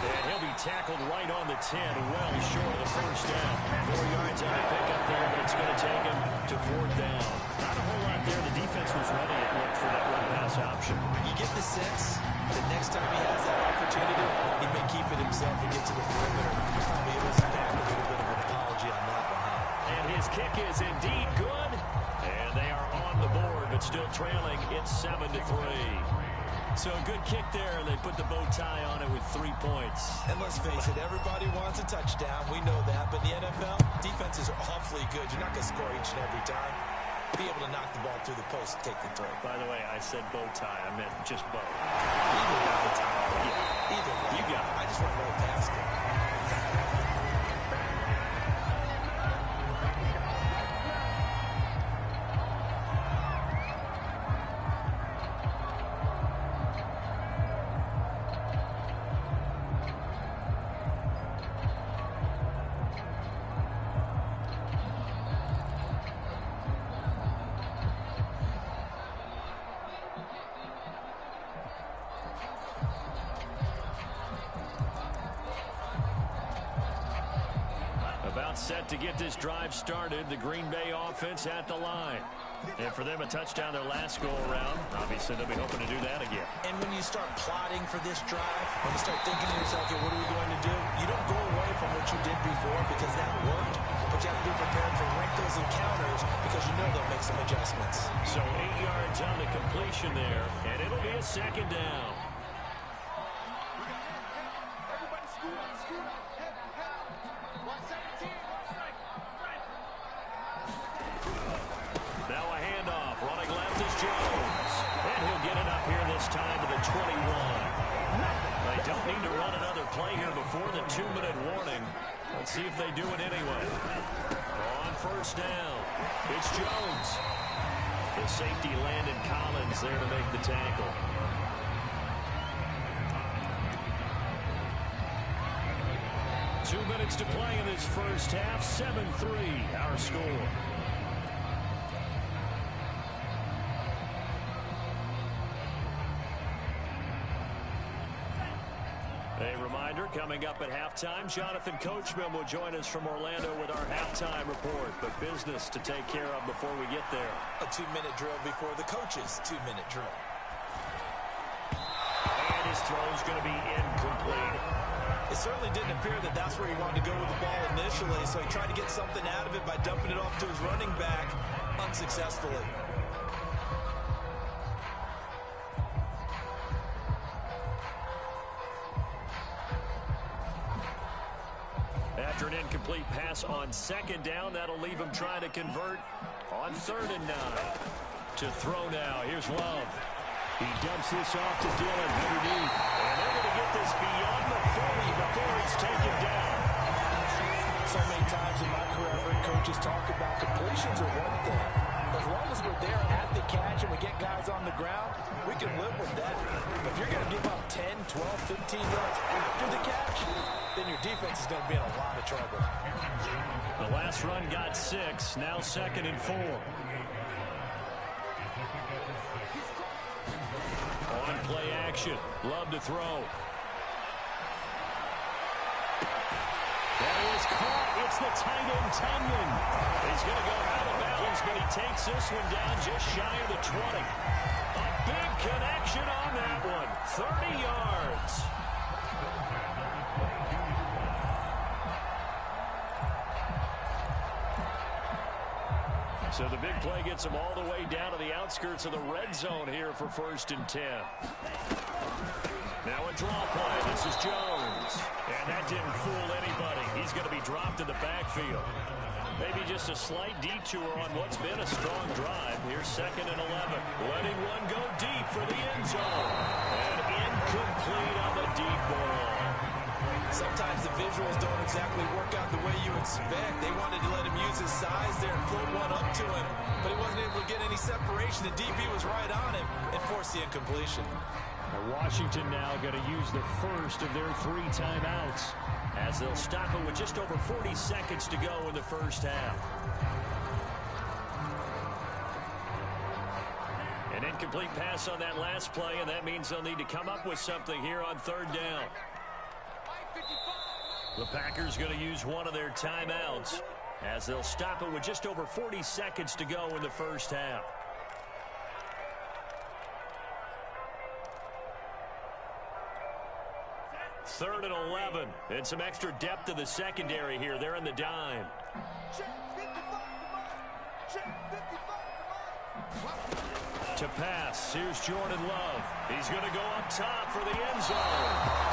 And he'll be tackled right on the 10, well short of the first down. 4 yards on the pickup there, but it's going to take him to 4th down. Not a whole lot there. The defense was ready to look for that run-pass option. You get the sense that next time he has that opportunity, he may keep it himself and get to the perimeter. Probably it was back a little bit of an apology on that one, huh? And his kick is indeed good. And they are on the board, but still trailing. It's 7-3. So a good kick there, and they put the bow tie on it with 3 points. And let's face it, everybody wants a touchdown. We know that. But in the NFL, defenses are awfully good. You're not going to score each and every time. Be able to knock the ball through the post and take the throw. By the way, I said bow tie. I meant just bow. Either way. Either way. You got it. I just want to roll past it. Set to get this drive started. The Green Bay offense at the line. And for them, a touchdown their last go-around. Obviously, they'll be hoping to do that again. And when you start plotting for this drive, when you start thinking to yourself, okay, what are we going to do? You don't go away from what you did before because that worked, but you have to be prepared for wrinkles and counters because you know they'll make some adjustments. So 8 yards on the completion there, and it'll be a 2nd down. Don't need to run another play here before the 2-minute warning. Let's see if they do it anyway. On 1st down, it's Jones. The safety Landon Collins there to make the tackle. Two minutes to play in this first half. 7-3, our score. A reminder, coming up at halftime, Jonathan Coachman will join us from Orlando with our halftime report. But business to take care of before we get there. A 2-minute drill before the coach's 2-minute drill. And his throw's going to be incomplete. It certainly didn't appear that that's where he wanted to go with the ball initially, so he tried to get something out of it by dumping it off to his running back unsuccessfully. After an incomplete incomplete pass on second down. That'll leave him trying to convert on 3rd and 9. To throw now. Here's Love. He dumps this off to Dillon underneath. And they're going to get this beyond the 40 before he's taken down. So many times in my career, I've heard coaches talk about completions are one thing. As long as we're there at the catch and we get guys on the ground, we can live with that. If you're going to give up 10, 12, 15 yards after the catch, then your defense is going to be in a lot of trouble. The last run got 6. Now 2nd and 4. On play action. Love to throw. That is caught. It's the tight end, Tunyon. He's going to go out of bounds, but he takes this one down just shy of the 20. A big connection on that one. 30 yards. So the big play gets him all the way down to the outskirts of the red zone here for 1st and 10. Now a draw play. This is Jones. And that didn't fool anybody. He's going to be dropped in the backfield. Maybe just a slight detour on what's been a strong drive. Here's 2nd and 11. Letting one go deep for the end zone. And incomplete on the deep ball. Sometimes the visuals don't exactly work out the way you expect. They wanted to let him use his size there and float one up to him, but he wasn't able to get any separation. The DB was right on him and forced the incompletion. Washington now going to use the first of their 3 timeouts as they'll stop it with just over 40 seconds to go in the first half. An incomplete pass on that last play, and that means they'll need to come up with something here on 3rd down. The Packers going to use one of their timeouts as they'll stop it with just over 40 seconds to go in the first half. Third and 11. And some extra depth to the secondary here. They're in the dime. To pass. Here's Jordan Love. He's going to go up top for the end zone.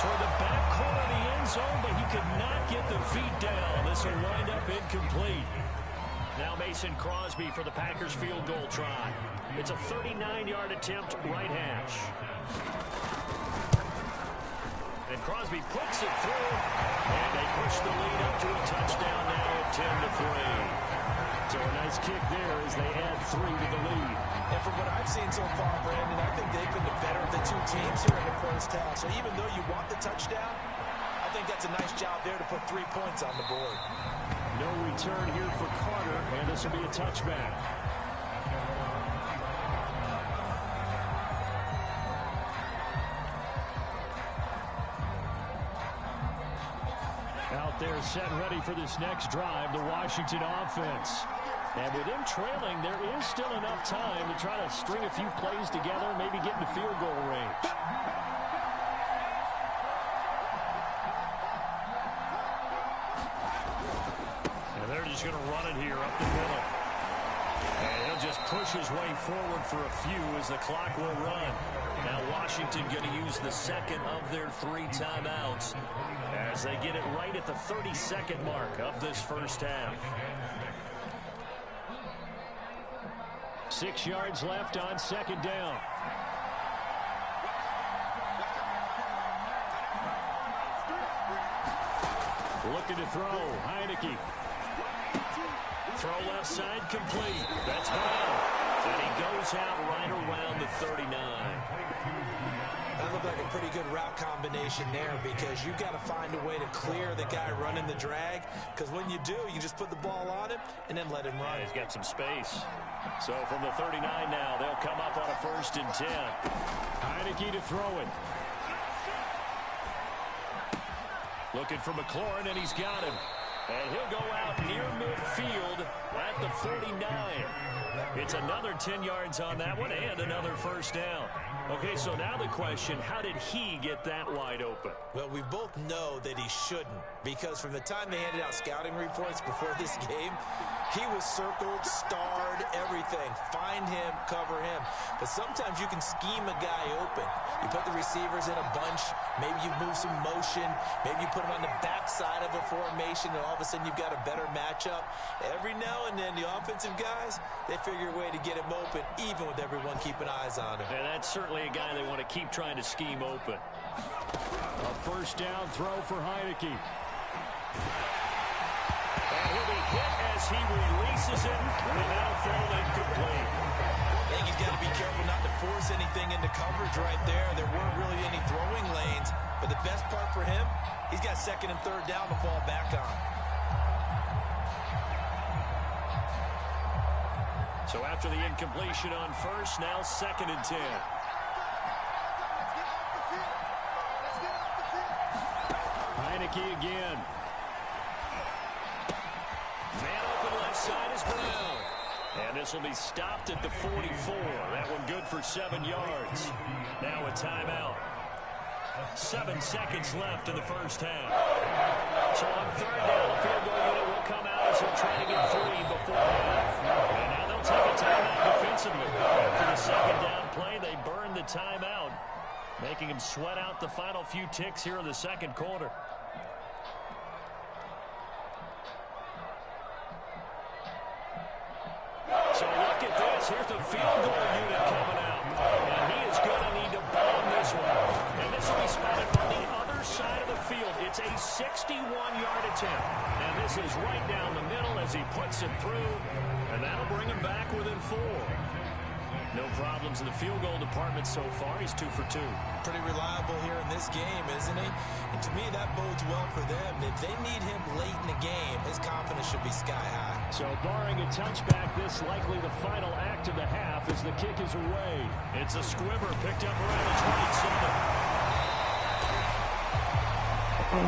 Toward the back corner of the end zone, but he could not get the feet down. This will wind up incomplete. Now Mason Crosby for the Packers field goal try. It's a 39-yard attempt, right hash. And Crosby puts it through, and they push the lead up to a touchdown now at 10-3. So a nice kick there as they add 3 to the lead. And from what I've seen so far, Brandon, I think they've been the better of the 2 teams here in the first half. So even though you want the touchdown, I think that's a nice job there to put 3 points on the board. No return here for Carter, and this will be a touchback. Out there set ready for this next drive, the Washington offense. And with them trailing, there is still enough time to try to string a few plays together, maybe get into field goal range. And they're just going to run it here up the middle. And he'll just push his way forward for a few as the clock will run. Now Washington going to use the second of their 3 timeouts as they get it right at the 30-second mark of this first half. 6 yards left on 2nd down. Looking to throw. Heineke. Throw left side complete. That's Brown. And he goes out right around the 39. That looked like a pretty good route combination there because you've got to find a way to clear the guy running the drag, because when you do, you just put the ball on him and then let him run. Yeah, he's got some space. So from the 39 now, they'll come up on a 1st and 10. Heineke to throw it. Looking for McLaurin, and he's got him. And he'll go out near midfield at the 49. It's another 10 yards on that one and another 1st down. Okay, so now the question, how did he get that wide open? Well, we both know that he shouldn't, because from the time they handed out scouting reports before this game, He was circled, starred, everything. Find him, cover him. But sometimes you can scheme a guy open. You put the receivers in a bunch. Maybe you move some motion. Maybe you put them on the backside of a formation, and all of a sudden you've got a better matchup. Every now and then, the offensive guys, they figure a way to get him open, even with everyone keeping eyes on him. And that's certainly a guy they want to keep trying to scheme open. A first down throw for Heineke. And he'll be hit as he releases it, and that'll fall incomplete. I think he's got to be careful not to force anything into coverage right there. There weren't really any throwing lanes, but the best part for him, he's got second and third down to fall back on. So after the incompletion on first, now second and 10. Heineke again. Man open left side is Brown. And this will be stopped at the 44. That one good for 7 yards. Now a timeout. 7 seconds left in the first half. So on third down, the field goal unit will come out as they're trying to get 3 before half. And now they'll take a timeout defensively. After the second down play, they burn the timeout, making them sweat out the final few ticks here in the second quarter. So look at this. Here's the field goal unit coming out. And he is going to need to bomb this one. And this will be spotted on the other side of the field. It's a 61-yard attempt. And this is right down the middle as he puts it through. And that'll bring him back within 4. No problems in the field goal department so far. He's 2 for 2. Pretty reliable here in this game, isn't he? And to me, that bodes well for them. If they need him late in the game, his confidence should be sky high. So barring a touchback, this likely the final act of the half as the kick is away. It's a squibber picked up around the 27.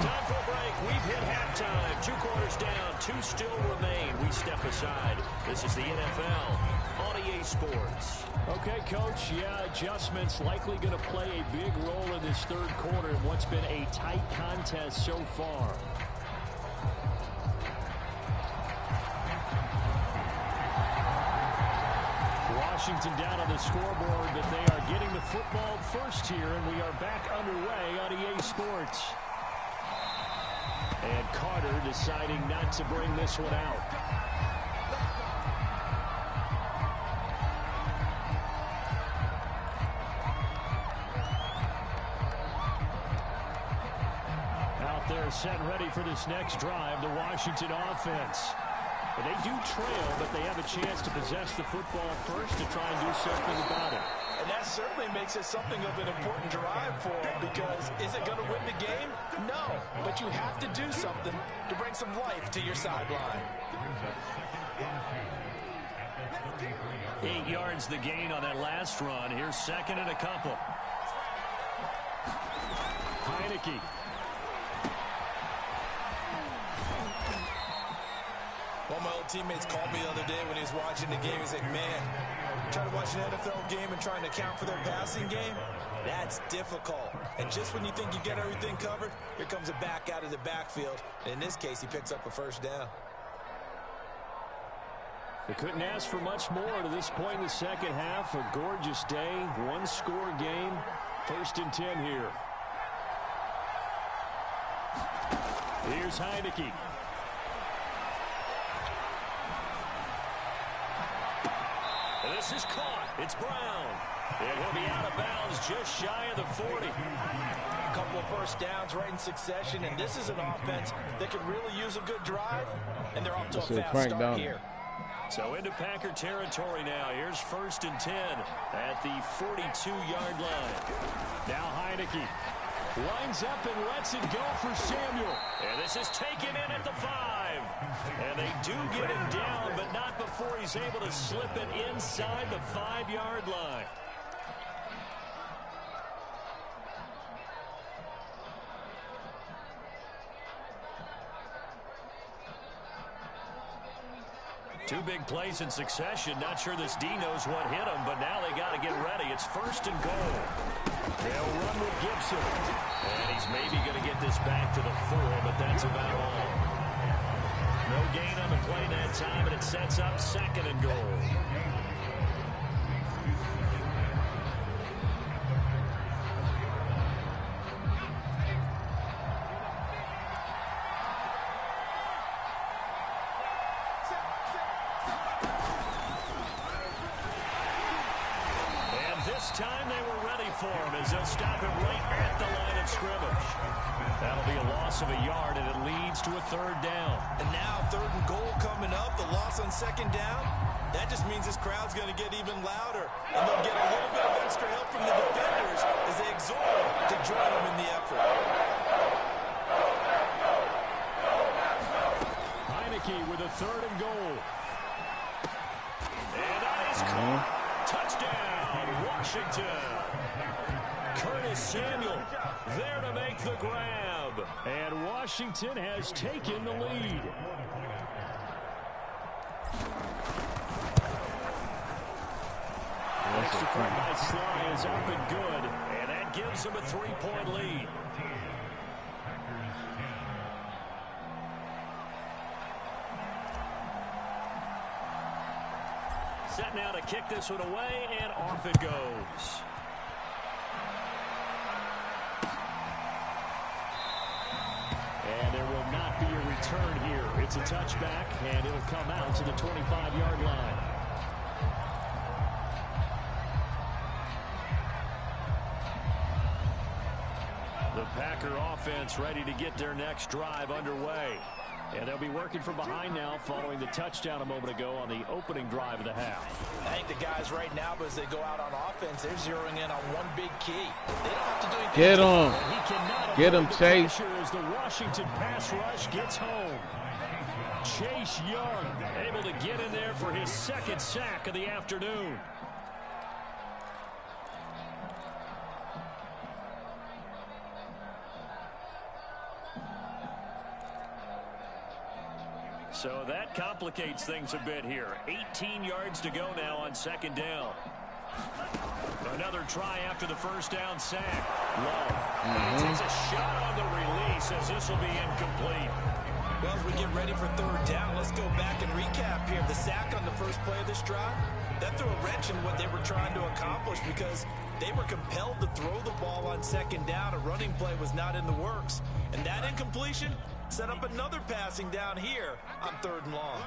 Time for a break. We've hit halftime. 2 quarters down. 2 still remain. We step aside. This is the NFL on EA Sports. Okay, Coach. Yeah, adjustments likely going to play a big role in this third quarter in what's been a tight contest so far. Washington down on the scoreboard, but they are getting the football first here, and we are back underway on EA Sports. And Carter deciding not to bring this one out. Out there set ready for this next drive, the Washington offense. But they do trail, but they have a chance to possess the football first to try and do something about it. And that certainly makes it something of an important drive for them, because is it going to win the game? No, but you have to do something to bring some life to your sideline. 8 yards the gain on that last run. Here's second and a couple. Heineke. One of my old teammates called me the other day when he was watching the game. He's like, man, trying to watch an NFL game and trying to account for their passing game, that's difficult. And just when you think you get everything covered, here comes a back out of the backfield. And in this case, he picks up a first down. They couldn't ask for much more to this point in the second half. A gorgeous day, 1-score game. First and 10 here. Here's Heineke. This is caught. It's Brown. And he'll be out of bounds just shy of the 40. A couple of first downs right in succession, and this is an offense that could really use a good drive, and they're off to a fast start here. So into Packer territory now. Here's first and 10 at the 42-yard line. Now Heineke lines up and lets it go for Samuel. And this is taken in at the 5. And they do get him down, but not before he's able to slip it inside the 5-yard line. Two big plays in succession. Not sure this D knows what hit him, but now they got to get ready. It's first and goal. They'll run with Gibson. And he's maybe going to get this back to the 4, but that's about all. No gain on the play that time, and it sets up 2nd and goal. This time they were ready for him as they'll stop him right at the line of scrimmage. That'll be a loss of a yard, and it leads to a 3rd down. And now 3rd and goal coming up, the loss on 2nd down. That just means this crowd's going to get even louder, and they'll get a little bit of extra help from the defenders as they exhort them to join them in the effort. Heineke with a 3rd and goal. And that is caught. Touchdown, Washington. Curtis Samuel there to make the grab. And Washington has taken the lead. Extra point by Sly is up and good. And that gives him a 3-point lead. Set now to kick this one away, and off it goes. And there will not be a return here. It's a touchback, and it'll come out to the 25-yard line. The Packer offense ready to get their next drive underway. And they'll be working from behind now following the touchdown a moment ago on the opening drive of the half. I think the guys right now, as they go out on offense, they're zeroing in on one big key. They don't have to do anything. Get him. Get him, Chase. As the Washington pass rush gets home. Chase Young able to get in there for his 2nd sack of the afternoon. So that complicates things a bit here. 18 yards to go now on 2nd down. Another try after the 1st down sack. Love takes a shot on the release as this will be incomplete. Well, as we get ready for 3rd down, let's go back and recap here. The sack on the first play of this drive, that threw a wrench in what they were trying to accomplish because they were compelled to throw the ball on 2nd down. A running play was not in the works. And that incompletion set up another passing down here on 3rd and long.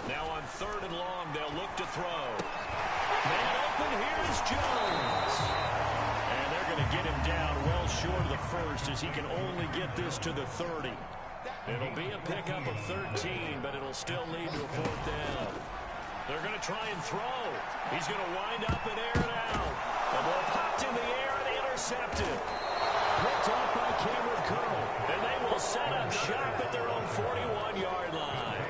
Now on 3rd and long, they'll look to throw. Man open, here's Jones. And they're going to get him down well short of the 1st as he can only get this to the 30. It'll be a pickup of 13, but it'll still lead to a 4th down. They're going to try and throw. He's going to wind up and air it out. The ball popped in the air and intercepted. Picked off by Cameron Curl. And they will set up shop at their own 41-yard line.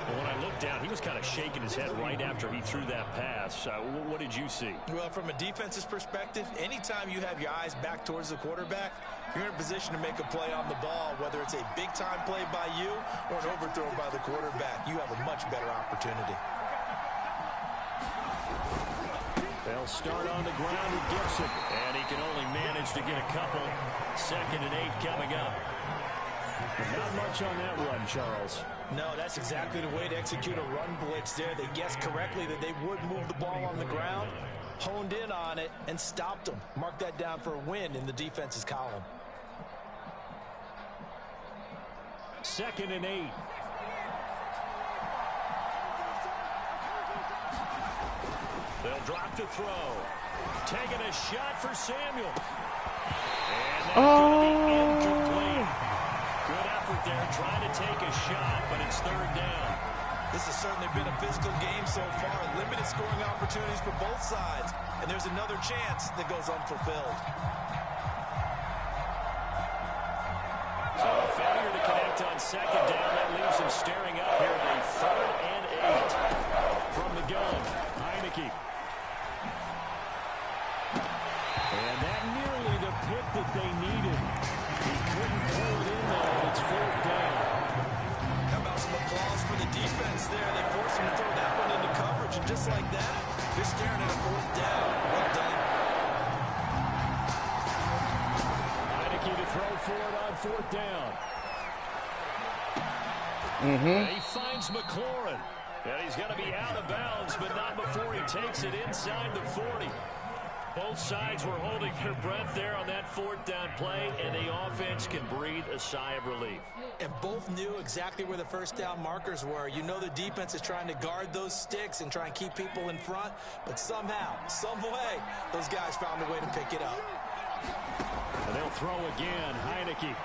And when I looked down, he was kind of shaking his head right after he threw that pass. What did you see? Well, from a defense's perspective, anytime you have your eyes back towards the quarterback, you're in a position to make a play on the ball, whether it's a big-time play by you or an overthrow by the quarterback. You have a much better opportunity. They'll start on the ground with Gibson, and he can only manage to get a couple. 2nd and 8 coming up. Not much on that run, Charles. No, that's exactly the way to execute a run blitz there. They guessed correctly that they would move the ball on the ground, honed in on it, and stopped them. Mark that down for a win in the defense's column. 2nd and 8. They'll drop to throw. Taking a shot for Samuel. And that's going to be incomplete. Good effort there, trying to take a shot, but it's 3rd down. This has certainly been a physical game so far. Limited scoring opportunities for both sides. And there's another chance that goes unfulfilled. So a failure to connect on 2nd down. That leaves him staring up here at a 3rd and 8 from the gun. Heineke. And that nearly the pick that they needed. He couldn't pull it in there, and it's 4th down. How about some applause for the defense there? They forced him to throw that one into coverage, and just like that, they're staring at a 4th down. Well done. on fourth down. And he finds McLaurin. And he's going to be out of bounds, but not before he takes it inside the 40. Both sides were holding their breath there on that fourth down play, and the offense can breathe a sigh of relief. And both knew exactly where the first down markers were. You know the defense is trying to guard those sticks and try and keep people in front, but somehow, some way, those guys found a way to pick it up. And they'll throw again, Heineke.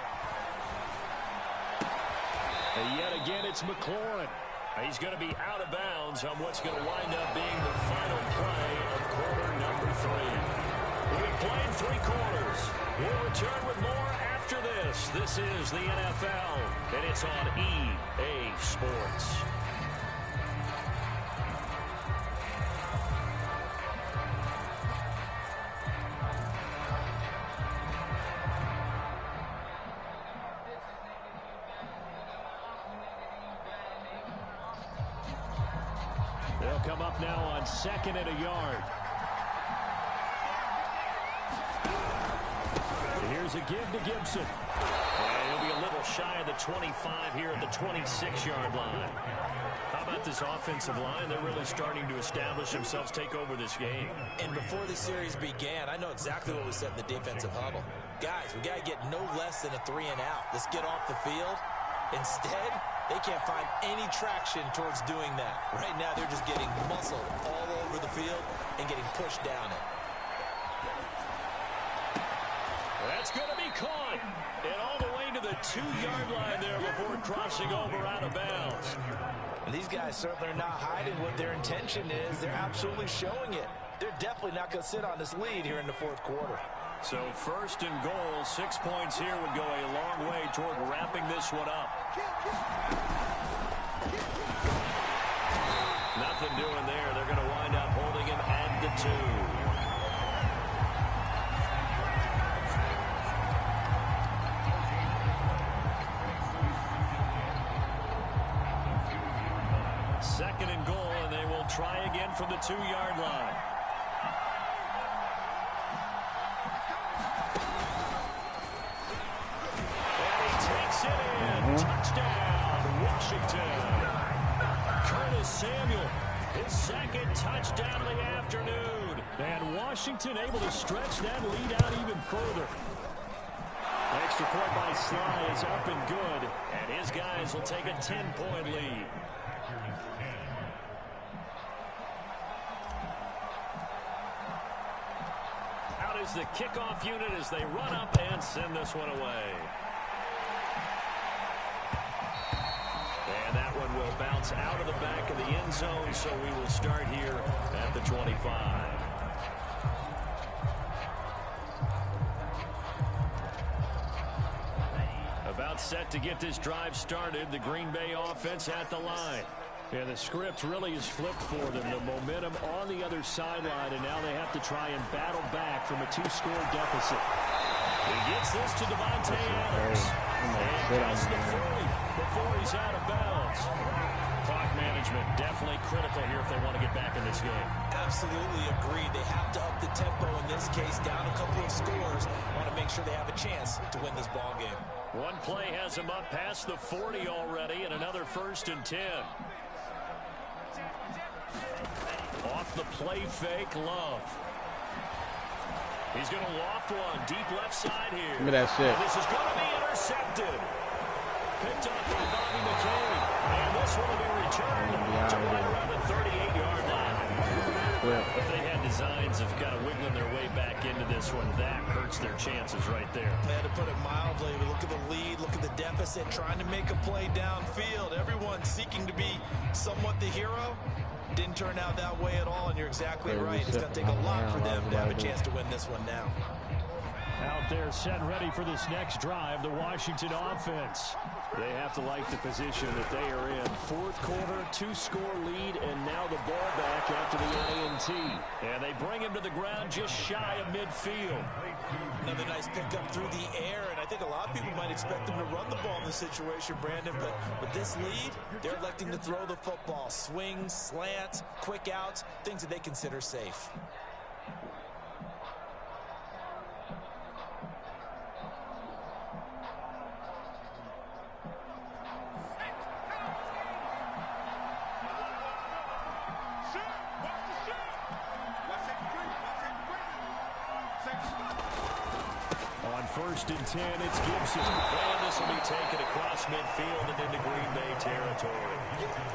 And yet again, it's McLaurin. He's going to be out of bounds on what's going to wind up being the final play of quarter number 3. We've played 3 quarters. We'll return with more after this. This is the NFL, and it's on EA Sports. They'll come up now on 2nd and a yard. Here's a give to Gibson. And he'll be a little shy of the 25 here at the 26-yard line. How about this offensive line? They're really starting to establish themselves, take over this game. And before the series began, I know exactly what we said in the defensive huddle. Guys, we got to get no less than a 3 and out. Let's get off the field. Instead, they can't find any traction towards doing that. Right now, they're just getting muscled all over the field and getting pushed down it. That's going to be caught. And all the way to the 2-yard line there before crossing over out of bounds. And these guys certainly are not hiding what their intention is. They're absolutely showing it. They're definitely not going to sit on this lead here in the 4th quarter. So 1st and goal, 6 points here would go a long way toward wrapping this one up. Nothing doing there. They're going to wind up holding him at the 2. Second and goal, and they will try again from the 2-yard line. Touchdown, Washington. Curtis Samuel, his 2nd touchdown of the afternoon. And Washington able to stretch that lead out even further. Extra point by Sly is up and good. And his guys will take a 10-point lead. Out is the kickoff unit as they run up and send this one away. And that one will bounce out of the back of the end zone, so we will start here at the 25. About set to get this drive started, the Green Bay offense at the line. And the script really is flipped for them. The momentum on the other sideline, and now they have to try and battle back from a 2-score deficit. He gets this to Devontae Adams. And just the 40 before he's out of bounds. Clock management definitely critical here if they want to get back in this game. Absolutely agreed. They have to up the tempo in this case, down a couple of scores. Want to make sure they have a chance to win this ball game. One play has him up past the 40 already, and another 1st and 10. Off the play fake, Love. He's going to loft one deep left side here. Give me that shit. And this is going to be intercepted. Picked up by Bobby McCain. And this one will be returned to right around the 38-yard line. Yeah. If they had designs of kind of wiggling their way back into this one, that hurts their chances right there. They had to put it mildly. Look at the lead, look at the deficit, trying to make a play downfield. Everyone seeking to be somewhat the hero. Didn't turn out that way at all, and you're exactly right. It's going to take a lot for them to have a chance to win this one now. Out there set ready for this next drive, the Washington offense. They have to like the position that they are in. 4th quarter, 2-score lead, and now the ball back after the INT. And they bring him to the ground just shy of midfield. Another nice pickup through the air, and I think a lot of people might expect them to run the ball in this situation, Brandon, but with this lead, they're electing to throw the football. Swings, slants, quick outs, things that they consider safe. first and 10. It's Gibson. And this will be taken across midfield and into Green Bay territory.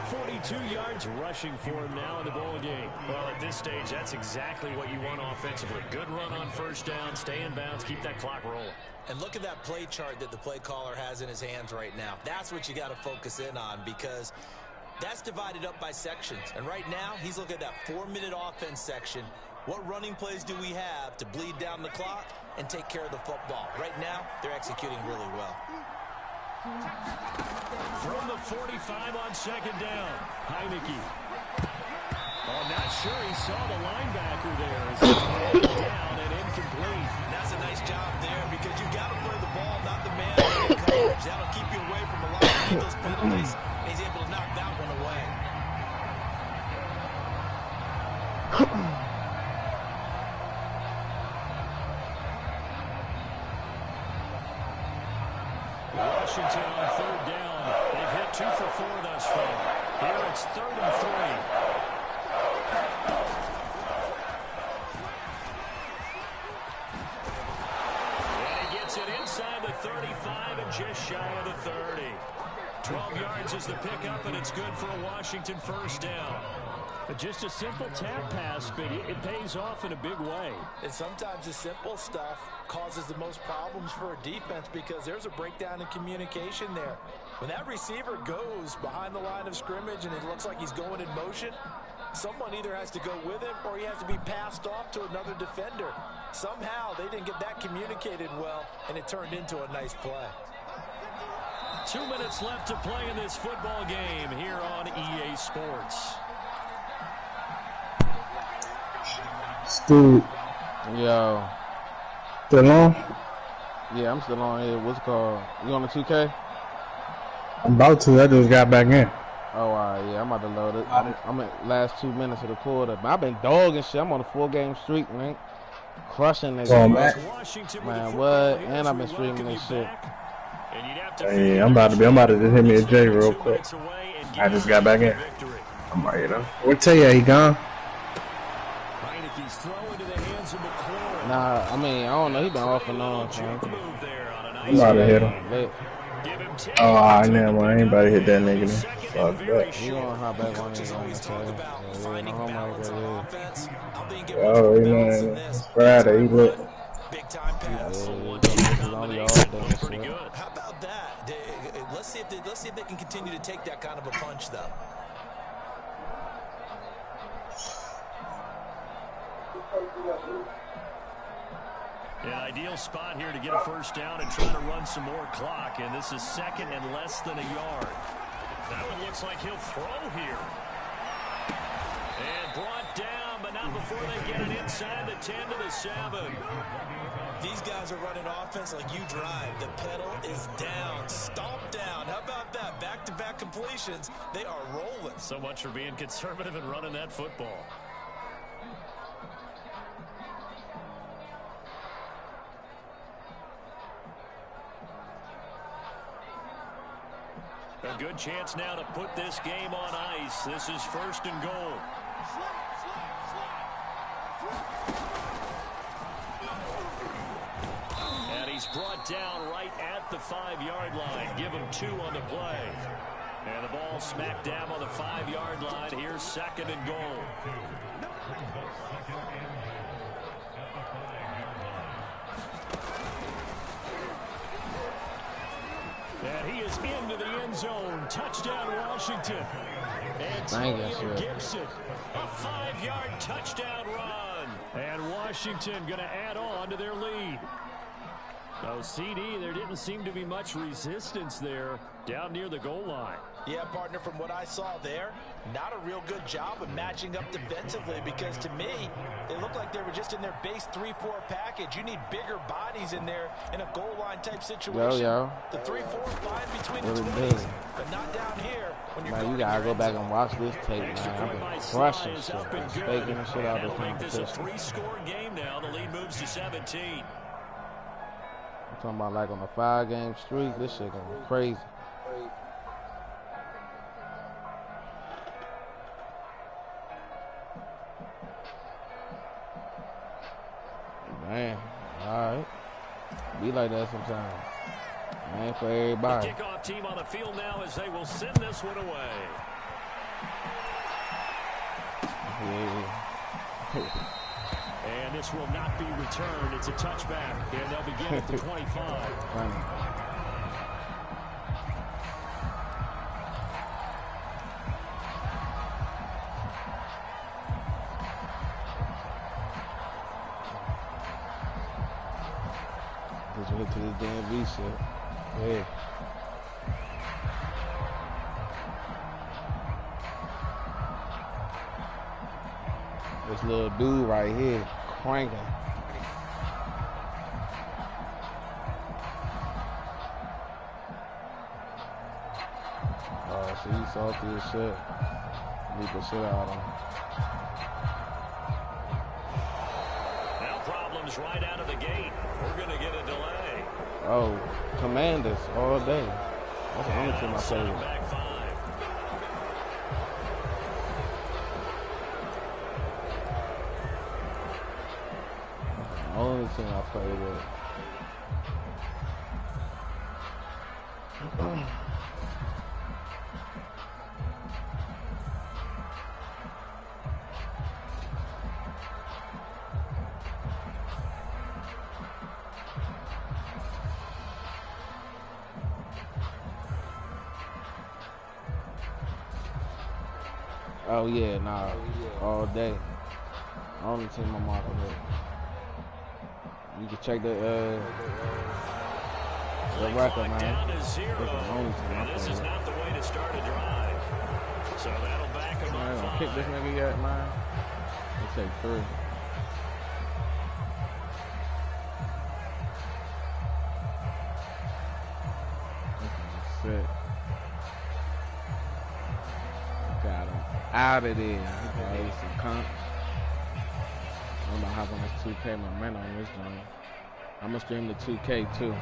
42 yards rushing for him now in the ball game. Well, at this stage, that's exactly what you want offensively. Good run on first down, stay in bounds, keep that clock rolling. And look at that play chart that the play caller has in his hands right now. That's what you got to focus in on, because that's divided up by sections. And right now, he's looking at that 4-minute offense section. What running plays do we have to bleed down the clock and take care of the football? Right now, they're executing really well. From the 45 on second down, Heineke. Oh, not sure he saw the linebacker there. As he's headed down and incomplete. That's a nice job there, because you got to play the ball, not the man in coverage. That'll keep you away from a lot of Eagles penalties. He's able to knock that one away. Washington on third down. They've hit 2 for 4 thus far. Here it's 3rd and 3. And he gets it inside the 35 and just shy of the 30. 12 yards is the pickup, and it's good for a Washington first down. Just a simple tap pass, but it pays off in a big way. And sometimes the simple stuff causes the most problems for a defense, because there's a breakdown in communication there. When that receiver goes behind the line of scrimmage and it looks like he's going in motion, someone either has to go with him or he has to be passed off to another defender. Somehow they didn't get that communicated well, and it turned into a nice play. 2 minutes left to play in this football game here on EA Sports. Dude. Yo. Still on? Yeah, I'm still on here. What's it called? You on the 2K? I'm about to. I just got back in. Oh, all right. Yeah, I'm about to load it. I'm at last 2 minutes of the quarter. But I've been dogging shit. I'm on a 4-game streak, man. Crushing niggas. Oh, man. Man, what? And I've been streaming this shit. Hey, I'm about to just hit me a J real quick. I just got back in. I'm right here. What tell you he gone? Nah, I mean, I don't know. He been off and on, man. I'm about to hit him. Oh, I never mind. I ain't about to hit that nigga then. Fuck that. You gonna hop back on his own side. Oh, you know, it's Friday. He look. Big time pass. Pretty good. How about that? Let's see if they can continue to take that kind of a punch, though. An ideal spot here to get a first down and try to run some more clock, and this is 2nd and less than a yard. That one looks like he'll throw here. And brought down, but not before they get it inside the 10 to the 7. These guys are running offense like you drive. The pedal is down, stomp down. How about that? Back-to-back completions. They are rolling. So much for being conservative and running that football. A good chance now to put this game on ice. This is 1st and goal. And he's brought down right at the 5-yard line. Give him 2 on the play. And the ball smack dab on the 5-yard line. Here's 2nd and goal. And he is into the end zone. Touchdown, Washington. And Gibson, a 5-yard touchdown run. And Washington going to add on to their lead. No, CD, there didn't seem to be much resistance there down near the goal line. Yeah, partner, from what I saw there, not a real good job of matching up defensively, because to me, they looked like they were just in their base 3-4 package. You need bigger bodies in there in a goal line type situation. The 3-4 fine between the 20s, but not down here. When you're man, you gotta go back and watch this tape, man. I've been crushing shit, faking the shit out of this competition. This a 3-score game now. The lead moves to 17. I'm talking about like on a 5-game streak. This shit gonna be crazy. Man, all right. Be like that sometimes. Man, for everybody. The kickoff team on the field now as they will send this one away. And this will not be returned. It's a touchback, and they'll begin at the 25. Just went to this damn reset. Yeah. This little dude right here cranking. Oh, so he saw through his shit. Leap the shit out of him. Now problems right out of the gate. We're going to get a delay. Oh, Commanders all day. That's the only team I play with. Back 5. Only team I play with. Oh yeah, nah, all day. Only team I'm rocking with. You can check the record, man. Down to 0. This is not the way to start a drive. So that'll back him man, up gonna kick this nigga yet, man? Let's take 3. Sick. Got him out of there. Okay, some comp. I'm gonna hop on this 2K momentum on this joint. I'm gonna stream the 2K too.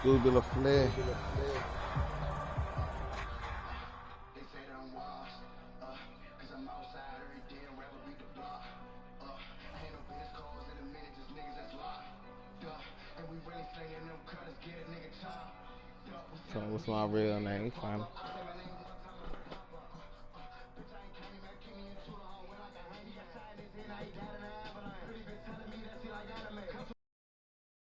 Scooby the Flair. So what's my real name? Fine.